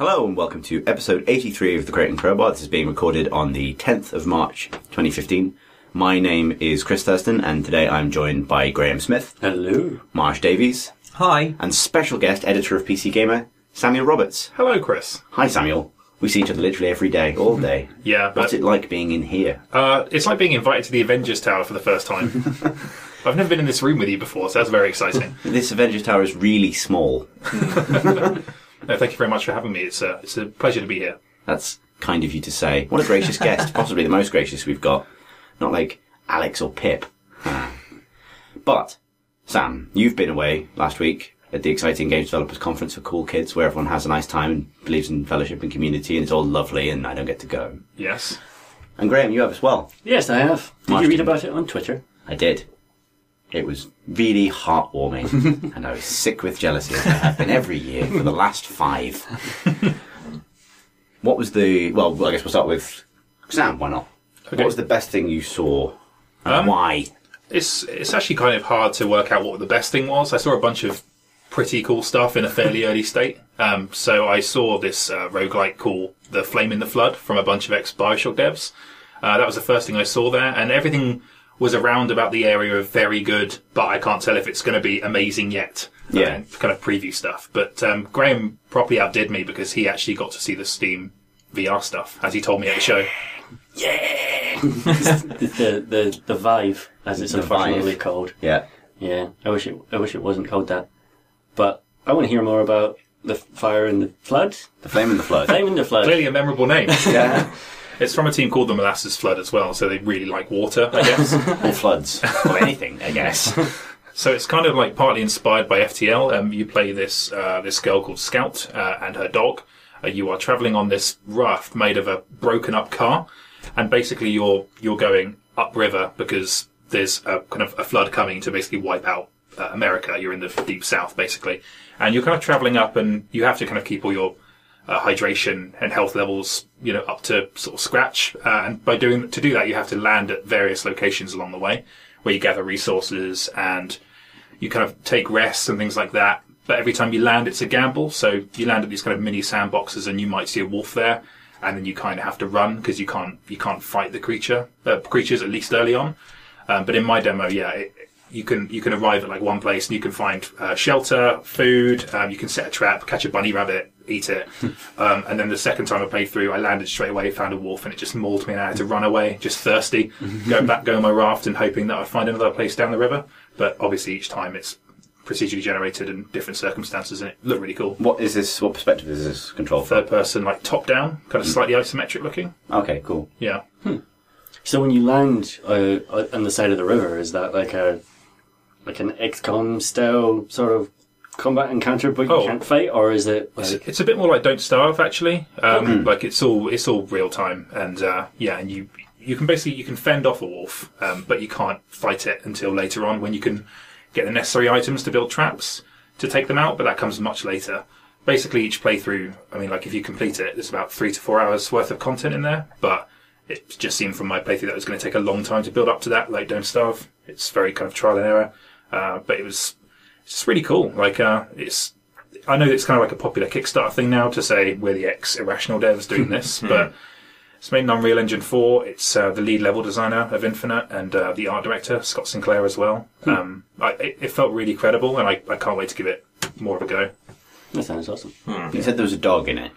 Hello and welcome to episode 83 of the Crate and Crowbar. This is being recorded on the 10th of March 2015. My name is Chris Thurston and today I'm joined by Graham Smith. Hello. Marsh Davies. Hi. And special guest editor of PC Gamer, Samuel Roberts. Hello, Chris. Hi Samuel. We see each other literally every day, all day. Yeah, but what's it like being in here? It's like being invited to the Avengers Tower for the first time. I've never been in this room with you before, so that's very exciting. This Avengers Tower is really small. No, thank you very much for having me. It's a pleasure to be here. That's kind of you to say. What a gracious guest. Possibly the most gracious we've got. Not like Alex or Pip. But, Sam, you've been away last week at the exciting Games Developers Conference for cool kids, where everyone has a nice time and believes in fellowship and community, and it's all lovely, and I don't get to go. Yes. And Graham, you have as well. Yes, I have. Did Marsh you read didn't. about it on Twitter? I did. It was really heartwarming, and I was sick with jealousy, as I have been every year for the last 5. What was the... Well, I guess we'll start with Sam, why not? Okay. What was the best thing you saw, and why? It's actually kind of hard to work out what the best thing was. I saw a bunch of pretty cool stuff in a fairly early state. So I saw this roguelike called The Flame in the Flood from a bunch of ex-Bioshock devs. That was the first thing I saw there, and everything was around about the area of very good, but I can't tell if it's going to be amazing yet. Yeah. Kind of preview stuff. But Graham properly outdid me because he actually got to see the Steam VR stuff, as he told me at the show. Yeah! the Vive, as it's The unfortunately Vive. called. Yeah. Yeah, I wish it wasn't called that. But I want to hear more about the fire and the flood. The Flame in the Flood. Flame and the flood. Clearly a memorable name. Yeah. It's from a team called the Molasses Flood as well, so they really like water, I guess. Or floods. Or anything, I guess. So it's kind of like partly inspired by FTL. You play this girl called Scout and her dog. You are travelling on this raft made of a broken up car, and basically you're going upriver because there's a kind of a flood coming to basically wipe out America. You're in the deep south basically, and you're kind of travelling up, and you have to kind of keep all your hydration and health levels, up to sort of scratch. And to do that, you have to land at various locations along the way where you gather resources and you kind of take rests and things like that. But every time you land, it's a gamble. So you land at these kind of mini sandboxes and you might see a wolf there, and then you kind of have to run because you can't fight the creatures, at least early on. But in my demo, you can arrive at like one place and you can find shelter, food, you can set a trap, catch a bunny rabbit, eat it. And then the second time I played through, I landed straight away, found a wolf, and it just mauled me and I had to run away, just thirsty, go on my raft and hoping that I'd find another place down the river. But obviously each time it's procedurally generated in different circumstances, and it looked really cool. What perspective is this control from? Third person, like top down, kind of slightly isometric looking. Okay, cool. Yeah. So when you land on the side of the river, is that like an XCOM style sort of combat encounter, but you can't fight, or is it like... It's a bit more like Don't Starve, actually. Like it's all real time, and and you can fend off a wolf, but you can't fight it until later on when you can get the necessary items to build traps to take them out, but that comes much later. Basically, each playthrough, if you complete it, there's about 3 to 4 hours worth of content in there, but it just seemed from my playthrough that it was going to take a long time to build up to that, like Don't Starve. It's very kind of trial and error, but it's just really cool. I know it's kind of like a popular Kickstarter thing now to say we're the ex-Irrational devs doing this, but it's made in Unreal Engine 4. It's the lead level designer of Infinite and the art director, Scott Sinclair, as well. It felt really credible, and I can't wait to give it more of a go. That sounds awesome. You said there was a dog in it.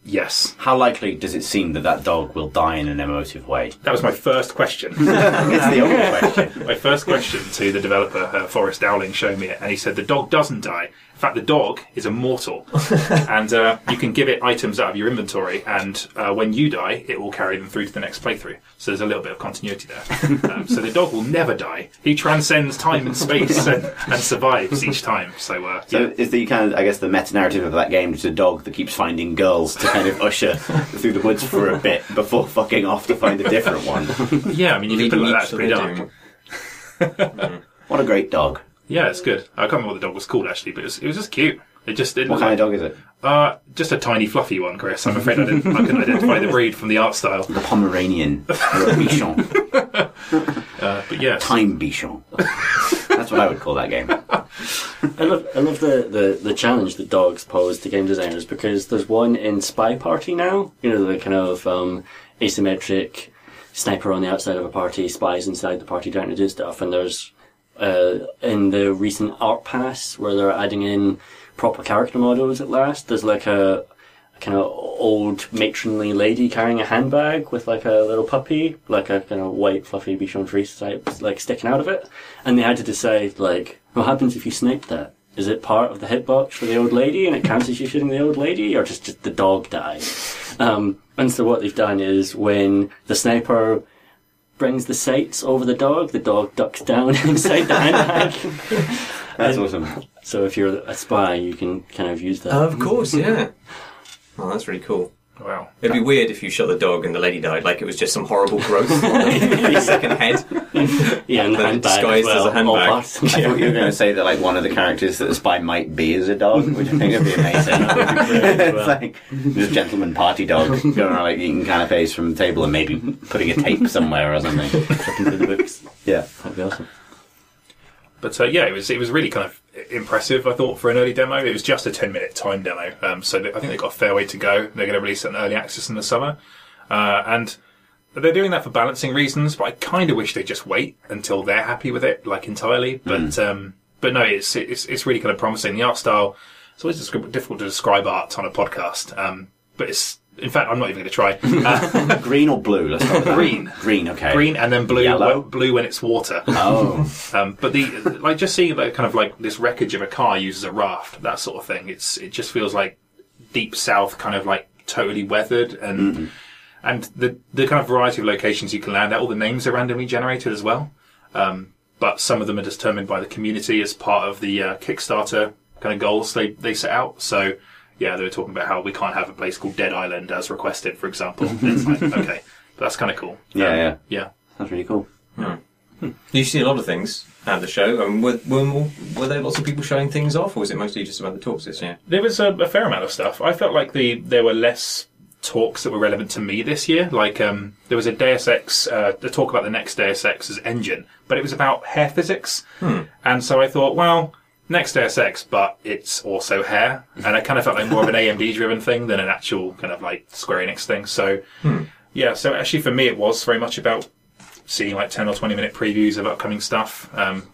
Yes. How likely does it seem that dog will die in an emotive way? That was my first question. It's the only question. My first question to the developer, Forrest Dowling, showed me it, and he said the dog doesn't die. In fact, the dog is immortal, and you can give it items out of your inventory, and when you die, it will carry them through to the next playthrough. So there's a little bit of continuity there. So the dog will never die. He transcends time and space and survives each time. So is the kind of, I guess, the meta-narrative of that game just a dog that keeps finding girls to kind of usher through the woods for a bit before fucking off to find a different one? Yeah, you can put it like that. It's pretty dark. What a great dog. Yeah, it's good. I can't remember what the dog was called, actually, but it was just cute. It just didn't. What kind of dog is it? Just a tiny fluffy one, Chris. I'm afraid I couldn't identify the breed from the art style. The Pomeranian. Or a Bichon. But yes. Time Bichon. That's what I would call that game. I love the challenge that dogs pose to game designers, because there's one in Spy Party now. You know, the kind of asymmetric sniper on the outside of a party, spies inside the party trying to do stuff. And there's in the recent Art Pass, where they're adding in proper character models at last, there's like a kind of old matronly lady carrying a handbag with like a little puppy, like a kind of white fluffy Bichon Frise type, like sticking out of it. And they had to decide, like, what happens if you snipe that? Is it part of the hitbox for the old lady and it counts as you shooting the old lady, or just the dog dies? And so what they've done is, when the sniper brings the sights over the dog ducks down inside the handbag. That's awesome. So if you're a spy, you can kind of use that. Of course, yeah. Oh, that's really cool. Wow. It'd be weird if you shot the dog and the lady died, like it was just some horrible growth on the second head. Yeah, and the handbag disguised as well. as a handbag. I thought you were going to say that like one of the characters that the spy might be is a dog, which I think would be amazing. That would be brilliant as It's well. like this gentleman party dog going around like eating canapes from the table and maybe putting a tape somewhere or something. Flipping through the books. Yeah. That'd be awesome. But yeah, it was really kind of impressive, I thought, for an early demo. It was just a 10-minute time demo, so I think they've got a fair way to go. They're going to release it in early access in the summer, and they're doing that for balancing reasons. But I kind of wish they'd just wait until they're happy with it, like entirely. But no, it's really kind of promising. The art style, it's always difficult to describe art on a podcast, but it's. In fact, I'm not even going to try. Green or blue? Let's start with that. Green. Green, okay. Green and then blue. Yellow? Blue when it's water. Oh. But just seeing like kind of like this wreckage of a car used as a raft, that sort of thing. It just feels like deep south, kind of like totally weathered, and the kind of variety of locations you can land at. All the names are randomly generated as well, but some of them are determined by the community as part of the Kickstarter kind of goals they set out. So. Yeah, they were talking about how we can't have a place called Dead Island as requested, for example. It's like, okay, but that's kind of cool. Yeah. That's really cool. You see a lot of things at the show. Were there lots of people showing things off, or was it mostly just about the talks this year? There was a fair amount of stuff. I felt like there were less talks that were relevant to me this year. Like there was a Deus Ex, the talk about the next Deus Ex's engine, but it was about hair physics. And so I thought, well, next Deus Ex, but it's also hair, and I kind of felt like more of an AMD driven thing than an actual kind of like Square Enix thing. So yeah, so actually for me it was very much about seeing like 10 or 20 minute previews of upcoming stuff,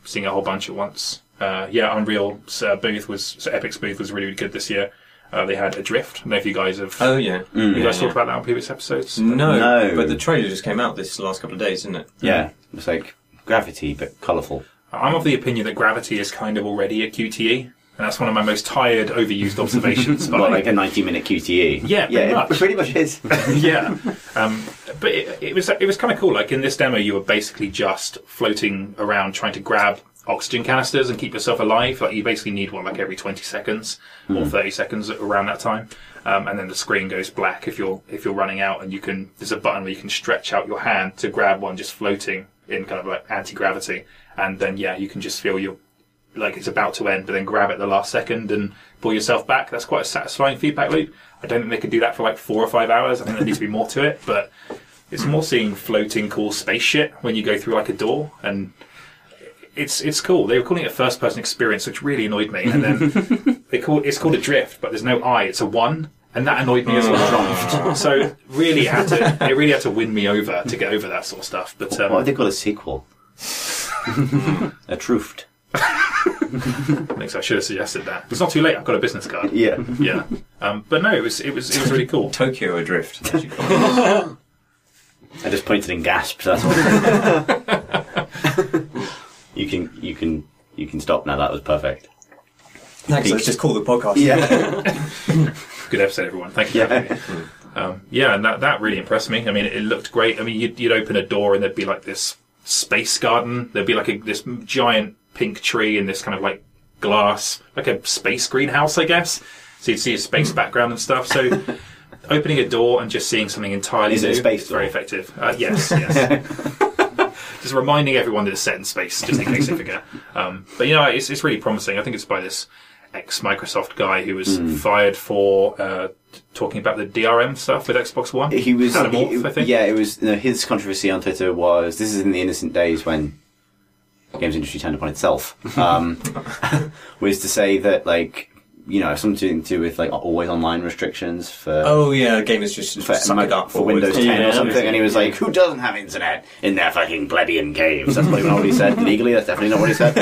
seeing a whole bunch at once. Unreal's booth was Epic's booth was really, really good this year. They had Adrift. I don't know if you guys have. Oh yeah, you guys talked about that on previous episodes. No, but the trailer just came out this last couple of days, didn't it? Yeah. It's like Gravity, but colourful. I'm of the opinion that Gravity is kind of already a QTE, and that's one of my most tired, overused observations. But Well, like a 90-minute QTE. Yeah, pretty much. It pretty much is. yeah, but it was kind of cool. Like in this demo, you were basically just floating around trying to grab oxygen canisters and keep yourself alive. Like you basically need one like every 20 seconds or 30 seconds around that time, and then the screen goes black if you're running out, and there's a button where you can stretch out your hand to grab one just floating in kind of like anti-gravity. And then, you can just feel like it's about to end, but then grab it at the last second and pull yourself back. That's quite a satisfying feedback loop. I don't think they could do that for like 4 or 5 hours. I think there needs to be more to it, but it's more seeing floating cool space shit when you go through like a door, and it's cool. They were calling it a first-person experience, which really annoyed me. And then it's called Adrift, but there's no I, it's a 1. And that annoyed me as well. So really it really had to win me over to get over that sort of stuff. But What have they called a sequel? A Truft. Thanks. I should have suggested that. It's not too late. I've got a business card. Yeah. Yeah. But no, it was really cool. Tokyo Adrift. That's what you call it. I just pointed and gasped. That's all. You can stop now. That was perfect. Thanks. Let's just call the podcast. Yeah. Good episode, everyone. Thank you. And that really impressed me. I mean, it looked great. I mean, you'd open a door and there'd be like this space garden. There'd be like this giant pink tree and this kind of like glass, like a space greenhouse, I guess. So you'd see a space background and stuff. So opening a door and just seeing something entirely Is it a new space is very door? effective. Yes. Just reminding everyone that it's set in space, just in case they forget. But it's really promising. I think it's by this ex-Microsoft guy who was fired for talking about the DRM stuff with Xbox One. He was, I think. Yeah, it was. His controversy on Twitter was, this is in the innocent days when games industry turned upon itself, was to say that, like, you know, something to do with, like, always online restrictions for... Oh, yeah, gamers just suck it up for Windows 10 Yeah, or something, and he was yeah. like, who doesn't have internet in their fucking plebeian caves? That's probably not what he said legally, that's definitely not what he said.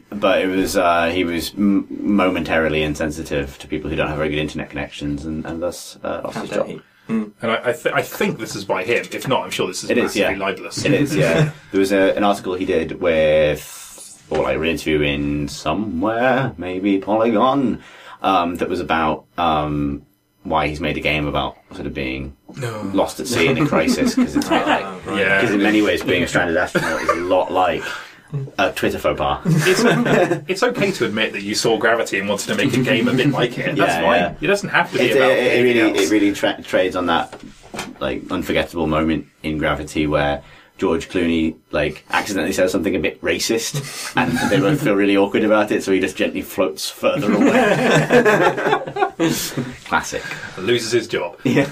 But it was, he was momentarily insensitive to people who don't have very good internet connections, and thus lost his job. And I think this is by him. If not, I'm sure this is massively libelous. It is, yeah. There was an article he did with... or like an interview in somewhere, maybe Polygon, that was about why he's made a game about sort of being lost at sea in a crisis, because it's like, because in many ways being a stranded astronaut is a lot like a Twitter faux pas. It's okay to admit that you saw Gravity and wanted to make a game a bit like it. That's fine. Yeah. It doesn't have to be about anything else. It really trades on that like unforgettable moment in Gravity where George Clooney, like, accidentally says something a bit racist, and they both feel really awkward about it, so he just gently floats further away. Classic. Loses his job. Yeah.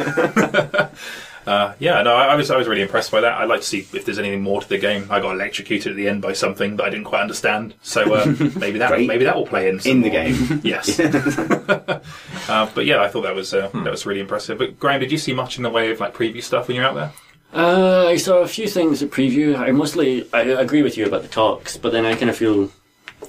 I was really impressed by that. I'd like to see if there's anything more to the game. I got electrocuted at the end by something that I didn't quite understand, so maybe that will play in the game. Yes. But yeah, I thought that was really impressive. But Graham, did you see much in the way of like preview stuff when you were out there? I saw a few things at preview. I agree with you about the talks, but then I kind of feel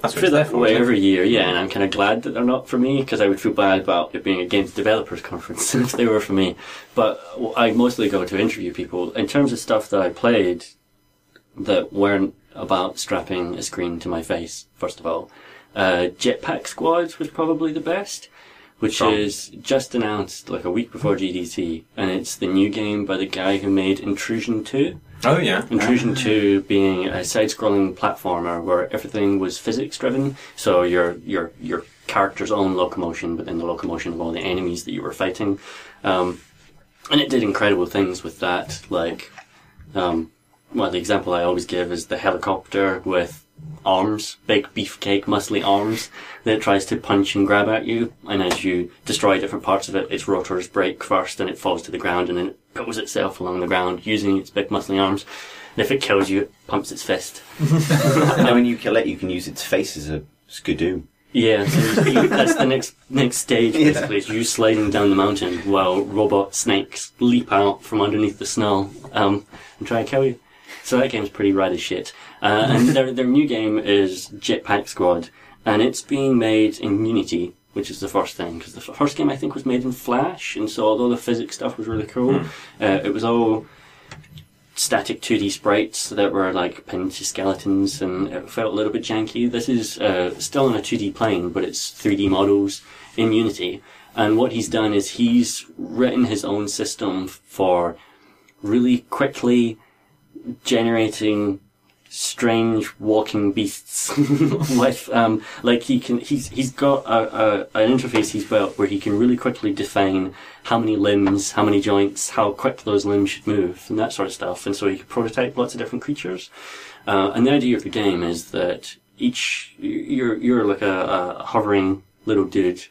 that way every year, yeah, and I'm kind of glad that they're not for me, because I would feel bad about it being a games developers conference if they were for me. But I mostly go to interview people. In terms of stuff that I played that weren't about strapping a screen to my face, first of all, Jetpack Squad was probably the best, which is just announced like a week before GDC, and it's the new game by the guy who made Intrusion 2. Oh, yeah. Intrusion 2 being a side-scrolling platformer where everything was physics-driven, so your character's own locomotion, but then the locomotion of all the enemies that you were fighting. And it did incredible things with that, like, the example I always give is the helicopter with arms, big beefcake, muscly arms that tries to punch and grab at you, and as you destroy different parts of it, its rotors break first and it falls to the ground, and then it pulls itself along the ground using its big muscly arms, and if it kills you, it pumps its fist. And when you kill it, you can use its face as a skidoo. Yeah, so that's the next stage, basically, is you sliding down the mountain while robot snakes leap out from underneath the snow and try and kill you. So that game's pretty rad as shit. And their new game is Jetpack Squad, and it's being made in Unity, which is the first thing, because the first game I think was made in Flash, and so although the physics stuff was really cool, it was all static 2D sprites that were like pinned to skeletons, and it felt a little bit janky. This is still on a 2D plane, but it's 3D models in Unity, and what he's done is he's written his own system for really quickly generating strange walking beasts with he's got an interface he's built where he can really quickly define how many limbs, how many joints, how quick those limbs should move, and that sort of stuff. And so he can prototype lots of different creatures. And the idea of the game is that you're like a hovering little dude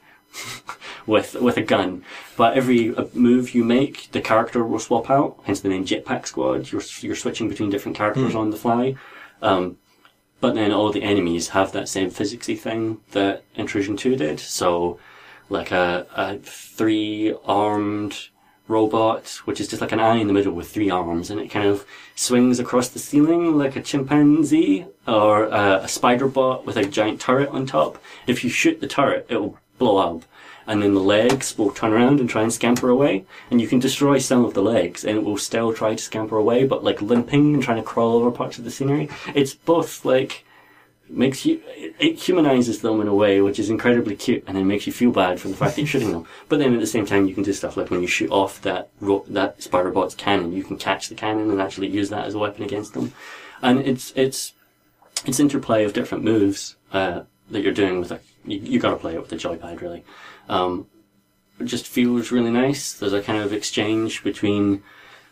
with a gun, but every move you make, the character will swap out, hence the name Jetpack Squad. You're switching between different characters on the fly, but then all the enemies have that same physicsy thing that Intrusion 2 did, so like a 3-armed robot, which is just like an eye in the middle with 3 arms, and it kind of swings across the ceiling like a chimpanzee, or a spider bot with a giant turret on top. If you shoot the turret, it will blow up, and then the legs will turn around and try and scamper away, and you can destroy some of the legs and it will still try to scamper away, but like limping and trying to crawl over parts of the scenery. It's both like it humanizes them in a way which is incredibly cute, and then makes you feel bad for the fact that you're shooting them, but then at the same time you can do stuff like when you shoot off that spider bot's cannon, you can catch the cannon and actually use that as a weapon against them. And it's interplay of different moves that you're doing with you gotta play it with the joypad, really. It just feels really nice. There's a kind of exchange between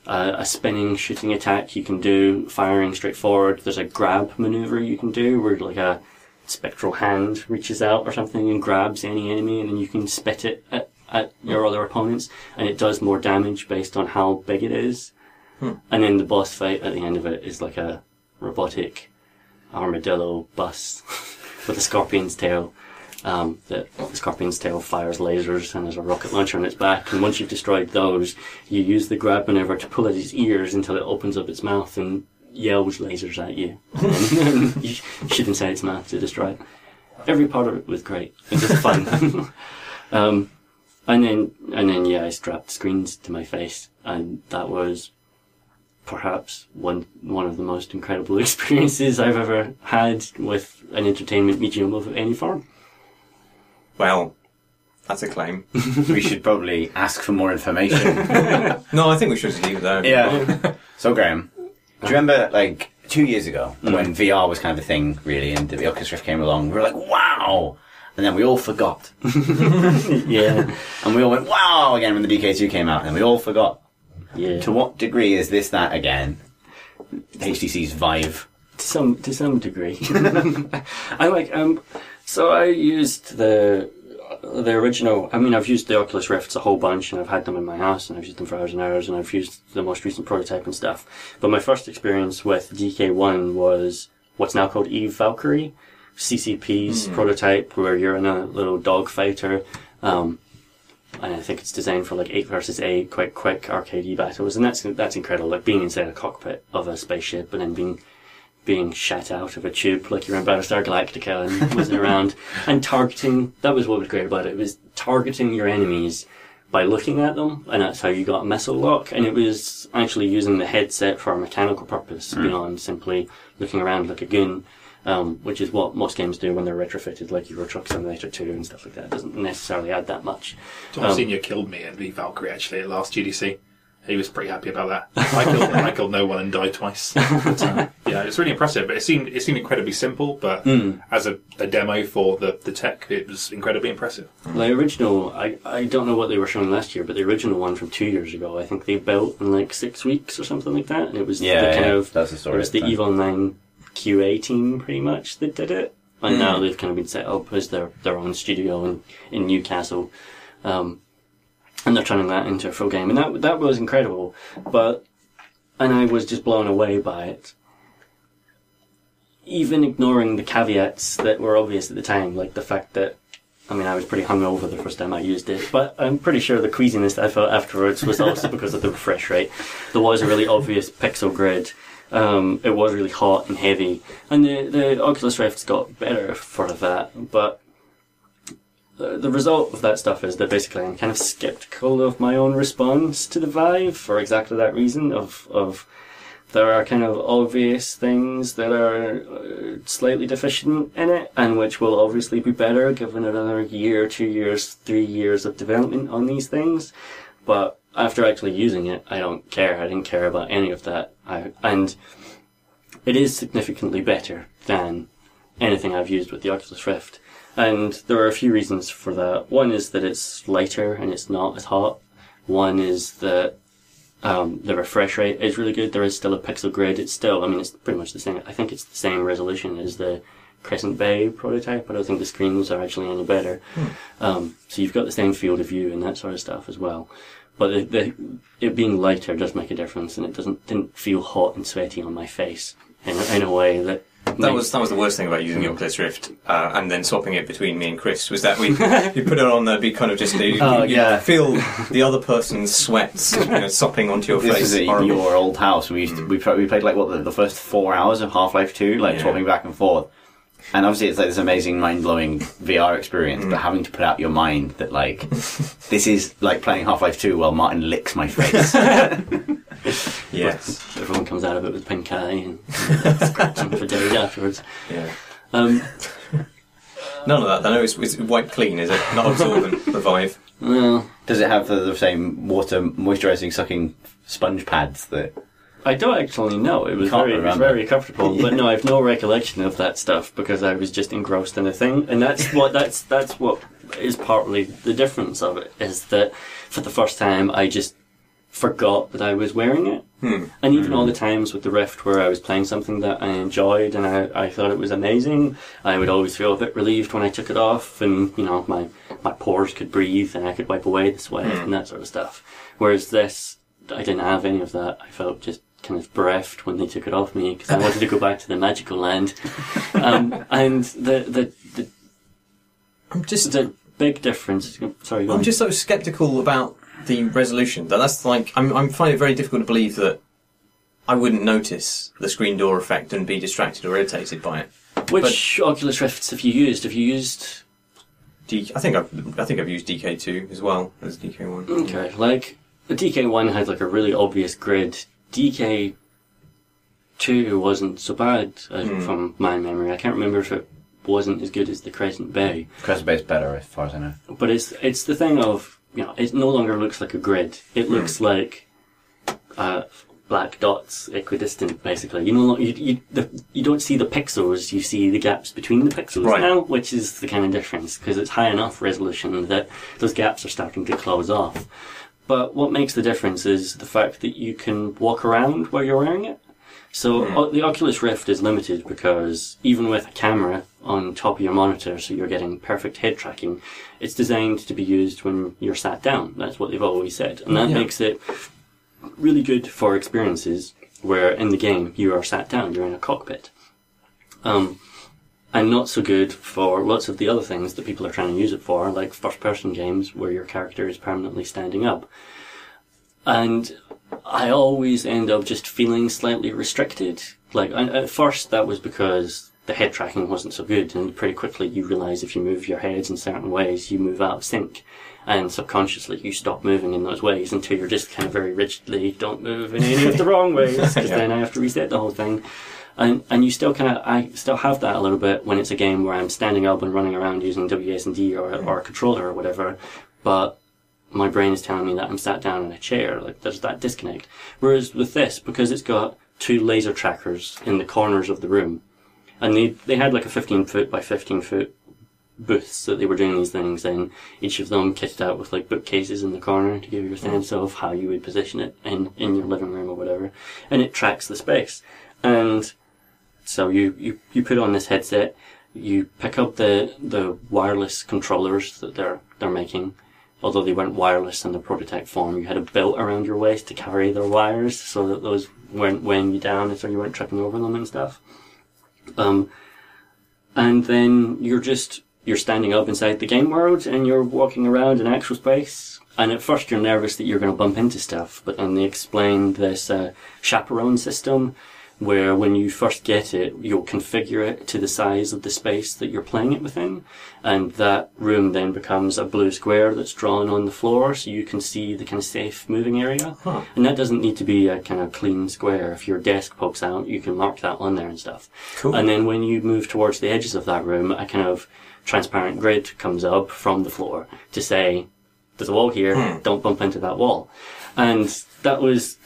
a spinning shooting attack you can do, firing straight forward. There's a grab maneuver you can do where like a spectral hand reaches out or something and grabs any enemy, and then you can spit it at your other opponents, and it does more damage based on how big it is. And then the boss fight at the end of it is like a robotic armadillo bus with a scorpion's tail. The scorpion's tail fires lasers and there's a rocket launcher on its back, and once you've destroyed those, you use the grab maneuver to pull at its ears until it opens up its mouth and yells lasers at you. And you shoot inside its mouth to destroy it. Every part of it was great. It was fun. And then I strapped screens to my face, and that was perhaps one of the most incredible experiences I've ever had with an entertainment medium of any form. Well, that's a claim. We should probably ask for more information. No, I think we should just leave it there. Yeah. So, Graham, do you remember, like, 2 years ago, when VR was kind of a thing, really, and the Oculus Rift came along, we were like, wow! And then we all forgot. Yeah. And we all went, wow, again, when the DK2 came out, and we all forgot. Yeah. To what degree is this that again? HTC's Vive. To some degree. So I used the original. I mean, I've used the Oculus Rifts a whole bunch, and I've had them in my house, and I've used them for hours and hours, and I've used the most recent prototype and stuff. But my first experience with DK1 was what's now called Eve Valkyrie, CCP's prototype, where you're in a little dogfighter. And I think it's designed for like 8 versus 8, quite quick arcadey battles, and that's incredible. Like being inside a cockpit of a spaceship and then being shot out of a tube like you're in Battlestar Galactica and whizzing around and targeting. That was what was great about it. It was targeting your enemies by looking at them, and that's how you got a missile lock. And it was actually using the headset for a mechanical purpose beyond simply looking around like a goon. Which is what most games do when they're retrofitted, like Euro Truck Simulator 2 and stuff like that. It doesn't necessarily add that much. Tom Senior killed me at the Valkyrie actually at last GDC. He was pretty happy about that. I killed no one and died twice. But, yeah, it's really impressive. But it seemed incredibly simple. But as a demo for the tech, it was incredibly impressive. The original, I don't know what they were showing last year, but the original one from 2 years ago, I think they built in like 6 weeks or something like that. And it was that's the story. It was the Evil 9 QA team pretty much that did it, and now they've kind of been set up as their own studio in Newcastle, and they're turning that into a full game, and that was incredible. And I was just blown away by it, even ignoring the caveats that were obvious at the time, like the fact that I was pretty hungover the first time I used it, but I'm pretty sure the queasiness that I felt afterwards was also because of the refresh rate. There was a really obvious pixel grid. It was really hot and heavy, and the Oculus Rift's got better for that, but the result of that stuff is that basically I'm kind of skeptical of my own response to the Vive for exactly that reason of there are kind of obvious things that are slightly deficient in it, and which will obviously be better given another year, 2 years, 3 years of development on these things, but after actually using it, I don't care. I didn't care about any of that. And it is significantly better than anything I've used with the Oculus Rift. And there are a few reasons for that. One is that it's lighter and it's not as hot. One is that the refresh rate is really good. There is still a pixel grid. It's still, it's pretty much the same. I think it's the same resolution as the Crescent Bay prototype. I don't think the screens are actually any better. So you've got the same field of view and that sort of stuff as well. But it being lighter does make a difference, and it didn't feel hot and sweaty on my face in a way that. That was the worst thing about using the Oculus Rift, and then swapping it between me and Chris was that you put it on there, be kind of just you feel the other person's sweats sopping onto your face. This is at your old house. We played like the first 4 hours of Half-Life 2, swapping back and forth. And obviously it's like this amazing mind-blowing VR experience, but having to put out your mind that this is like playing Half-Life 2 while Martin licks my face. Yes. Everyone comes out of it with pink eye and scratching for days afterwards. Yeah. None of that. I know it's wiped clean, is it? Not absorbent, the Vive. Well, does it have the same water moisturising sucking sponge pads that... I don't actually know. It was very comfortable, but no, I have no recollection of that stuff because I was just engrossed in the thing, and that's what is partly the difference of it, is that for the first time I just forgot that I was wearing it, and even all the times with the Rift where I was playing something that I enjoyed and I thought it was amazing, I would always feel a bit relieved when I took it off, and my pores could breathe and I could wipe away the sweat and that sort of stuff. Whereas this, I didn't have any of that. I felt just kind of bereft when they took it off me because I wanted to go back to the magical land. And the big difference. Sorry, go on. I'm just so sceptical about the resolution. That's like I'm finding it very difficult to believe that I wouldn't notice the screen door effect and be distracted or irritated by it. Which Oculus Rifts have you used? Have you used? I think I've used DK2 as well as DK1. Okay, like the DK1 had like a really obvious grid. DK2 wasn't so bad from my memory. I can't remember if it wasn't as good as the Crescent Bay. Crescent Bay is better, as far as I know. But it's the thing of, you know, it no longer looks like a grid. It looks like black dots, equidistant, basically. You don't see the pixels, you see the gaps between the pixels now, which is the kind of difference, because it's high enough resolution that those gaps are starting to close off. But what makes the difference is the fact that you can walk around while you're wearing it. So the Oculus Rift is limited because even with a camera on top of your monitor, so you're getting perfect head tracking, it's designed to be used when you're sat down. That's what they've always said. And that makes it really good for experiences where in the game you are sat down, you're in a cockpit. And not so good for lots of the other things that people are trying to use it for, like first-person games where your character is permanently standing up. And I always end up just feeling slightly restricted. Like, at first that was because the head tracking wasn't so good, and pretty quickly you realise if you move your heads in certain ways, you move out of sync. And subconsciously you stop moving in those ways until you're just kind of very rigidly, don't move in any of the wrong ways, because then I have to reset the whole thing. And you still I still have that a little bit when it's a game where I'm standing up and running around using WSD or a controller or whatever, but my brain is telling me that I'm sat down in a chair. Like, there's that disconnect. Whereas with this, because it's got 2 laser trackers in the corners of the room, and they had like a 15-foot by 15-foot booths that they were doing these things in, each of them kitted out with like bookcases in the corner to give you a sense of how you would position it in your living room or whatever, and it tracks the space. And so you put on this headset, you pick up the wireless controllers that they're making, although they weren't wireless in the prototype form. You had a belt around your waist to carry their wires so that those weren't weighing you down, so you weren't tripping over them and stuff. And then you're standing up inside the game world and you're walking around in actual space. And at first you're nervous that you're going to bump into stuff, but then they explained this chaperone system where when you first get it, you'll configure it to the size of the space that you're playing it within, and that room then becomes a blue square that's drawn on the floor so you can see the kind of safe moving area. And that doesn't need to be a kind of clean square. If your desk pokes out, you can mark that on there and stuff. Cool. And then when you move towards the edges of that room, a kind of transparent grid comes up from the floor to say, there's a wall here, don't bump into that wall. And that was,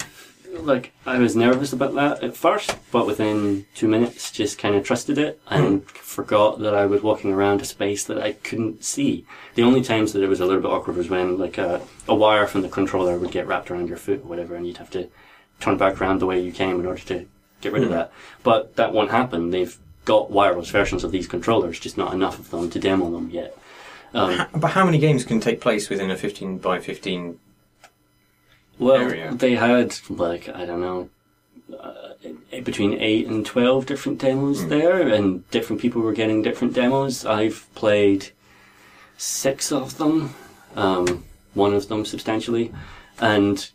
like, I was nervous about that at first, but within 2 minutes just kind of trusted it and forgot that I was walking around a space that I couldn't see. The only times that it was a little bit awkward was when like a wire from the controller would get wrapped around your foot or whatever, and you'd have to turn back around the way you came in order to get rid of that. But that won't happen. They've got wireless versions of these controllers, just not enough of them to demo them yet. But how many games can take place within a 15 by 15 area? They had, like, I don't know, between 8 and 12 different demos there, and different people were getting different demos. I've played 6 of them, one of them substantially, and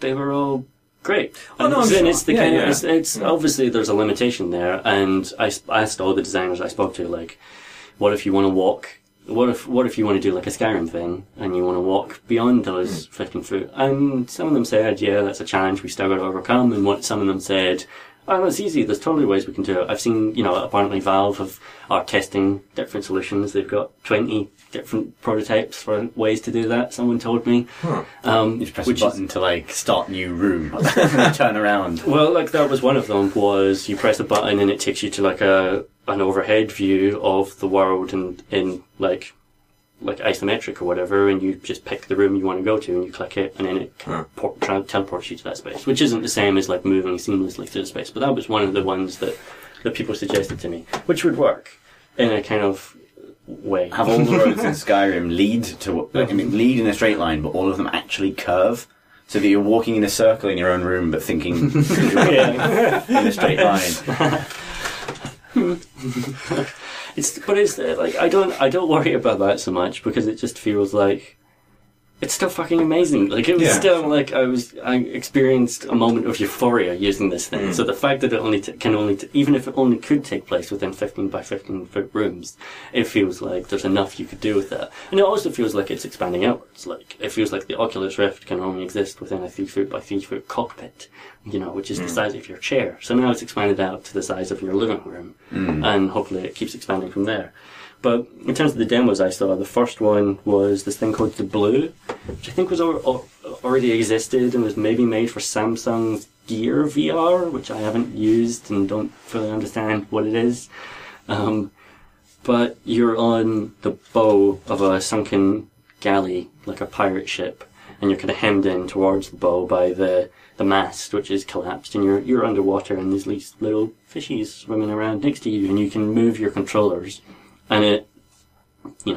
they were all great. Oh, no, It's obviously there's a limitation there, and I asked all the designers I spoke to, like, what if you want to walk? What if you want to do like a Skyrim thing and you want to walk beyond those 15 foot? And some of them said, yeah, that's a challenge we still got to overcome. And some of them said, oh, that's easy. There's totally ways we can do it. I've seen, apparently Valve are testing different solutions. They've got 20 different prototypes for ways to do that. Someone told me. You just press a button to like start new room, turn around. Well, like that was one of them. Was you press a button and it takes you to like an overhead view of the world and in like isometric or whatever, and you just pick the room you want to go to and you click it, and then it kind of teleports you to that space, which isn't the same as like moving seamlessly through the space. But that was one of the ones that people suggested to me, which would work in a kind of way. Have all the roads in Skyrim lead in a straight line, but all of them actually curve. so that you're walking in a circle in your own room, but thinking in a straight line. It's like I don't worry about that so much because it just feels like it's still fucking amazing. Like it was still like I experienced a moment of euphoria using this thing. So the fact that it even if it only could take place within 15 by 15 foot rooms, it feels like there's enough you could do with that. And it also feels like it's expanding outwards. Like it feels like the Oculus Rift can only exist within a 3 foot by 3 foot cockpit, which is the size of your chair. So now it's expanded out to the size of your living room, and hopefully it keeps expanding from there. But in terms of the demos I saw, the first one was this thing called the Blue, which I think was already existed and was maybe made for Samsung's Gear VR, which I haven't used and don't fully understand what it is. But you're on the bow of a sunken galley, like a pirate ship, and you're kind of hemmed in towards the bow by the mast, which is collapsed, and you're underwater, and there's these little fishies swimming around next to you, and you can move your controllers. And it,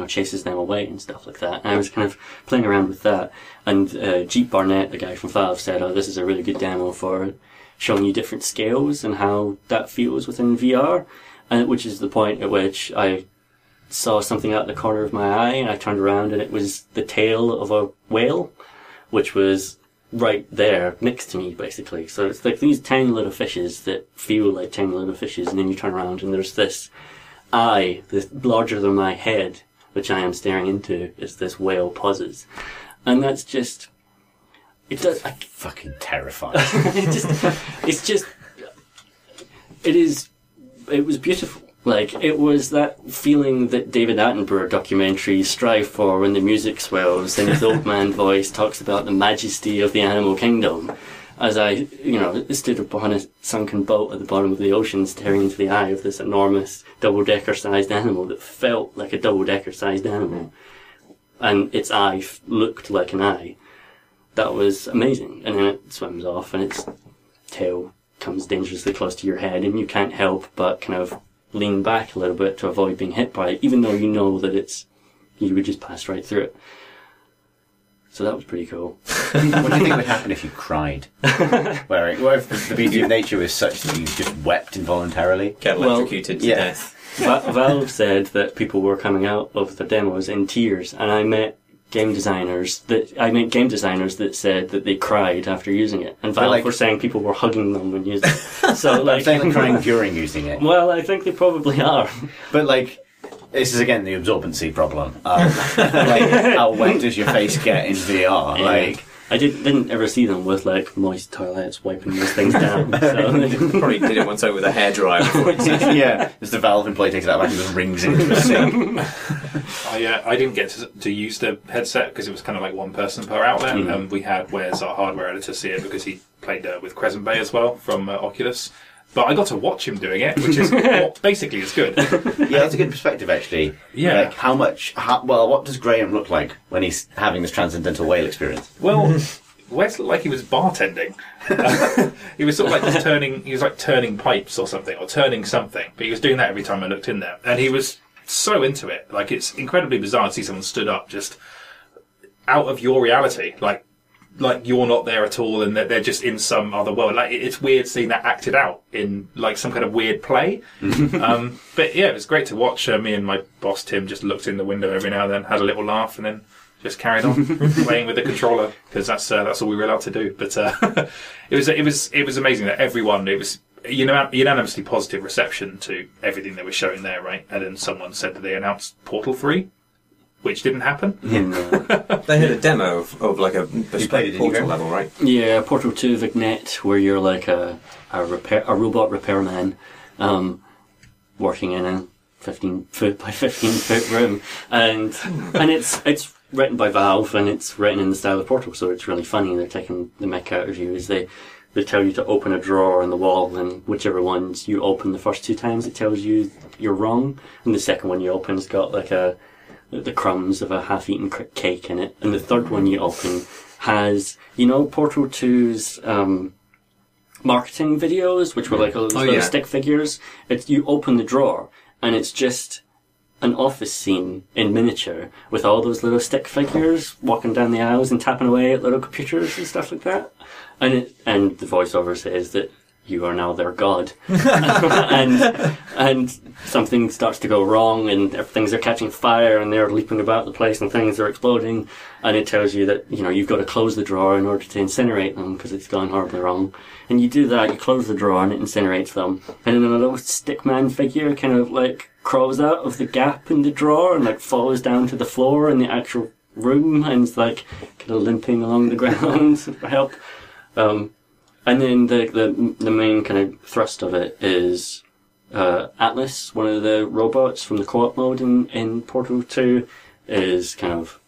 chases them away and stuff like that. And I was kind of playing around with that. And Jeep Barnett, the guy from Valve, said, this is a really good demo for showing you different scales and how that feels within VR. And which is the point at which I saw something out the corner of my eye, and I turned around, and it was the tail of a whale, which was right there next to me, basically. So it's like these tiny little fishes that feel like tiny little fishes, and then you turn around, and there's this eye, this larger than my head, which I am staring into, as this whale pauses. And that's just... It does... Fucking terrifying. It was beautiful. Like, it was that feeling that David Attenborough documentaries strive for when the music swells and his old man voice talks about the majesty of the animal kingdom. As I, stood upon a sunken boat at the bottom of the ocean, staring into the eye of this enormous double-decker-sized animal that felt like a double-decker-sized animal, and its eye looked like an eye. That was amazing. And then it swims off, and its tail comes dangerously close to your head, and you can't help but kind of lean back a little bit to avoid being hit by it, even though you know that you would just pass right through it. So that was pretty cool. What do you think would happen if you cried? Where if the beauty of nature was such that you just wept involuntarily? Get electrocuted to death. Valve said that people were coming out of the demos in tears, and I met game designers that said that they cried after using it, and Valve were saying people were hugging them when using it. So I'm saying crying during using it. Well, I think they probably are. But this is again the absorbency problem. How wet does your face get in VR? Yeah. I didn't ever see them with moist toilets wiping those things down. So. Probably did it once over with a hairdryer before it yeah, just the valve employee takes it out and just rings it into the sink. I didn't get to use the headset because it was kind of like one person per outlet. And we had Wes, our hardware editor, see it because he played with Crescent Bay as well from Oculus. But I got to watch him doing it, which is basically is good. Yeah, that's a good perspective, actually. Yeah. What does Graham look like when he's having this transcendental whale experience? Well, Wes looked like he was bartending. He was sort of like turning pipes or something, or turning something. But he was doing that every time I looked in there. And he was so into it. Like, it's incredibly bizarre to see someone stood up just out of your reality. Like you're not there at all, and they're just in some other world. Like, it's weird seeing that acted out in some kind of weird play. But yeah, it was great to watch. Me and my boss Tim just looked in the window every now and then, had a little laugh, and then just carried on playing with the controller because that's all we were allowed to do. But it was amazing that everyone, it was unanimously positive reception to everything they were showing there, right? And then someone said that they announced Portal 3. Which didn't happen. They had a demo of like a bespoke Portal level, right? Yeah, Portal 2 Vignette, where you're like a robot repairman working in a 15 foot by 15 foot room, and it's written by Valve, and it's written in the style of Portal, so it's really funny. They're taking the mick out of you as they tell you to open a drawer in the wall, and whichever ones you open the first 2 times, it tells you you're wrong, and the second one you open has got like the crumbs of a half-eaten cake in it, and the third one you open has, Portal 2's marketing videos, which were like little stick figures. You open the drawer, and it's just an office scene in miniature with all those little stick figures walking down the aisles and tapping away at little computers and stuff like that. And the voiceover says that you are now their god. and something starts to go wrong and things are catching fire and they're leaping about the place and things are exploding, and it tells you that, you know, you've got to close the drawer in order to incinerate them because it's gone horribly wrong. And you do that, you close the drawer and it incinerates them, and then a little stickman figure kind of like crawls out of the gap in the drawer and like falls down to the floor in the actual room and is like kind of limping along the ground for help. And then the main kind of thrust of it is Atlas, one of the robots from the co-op mode in Portal 2, is kind of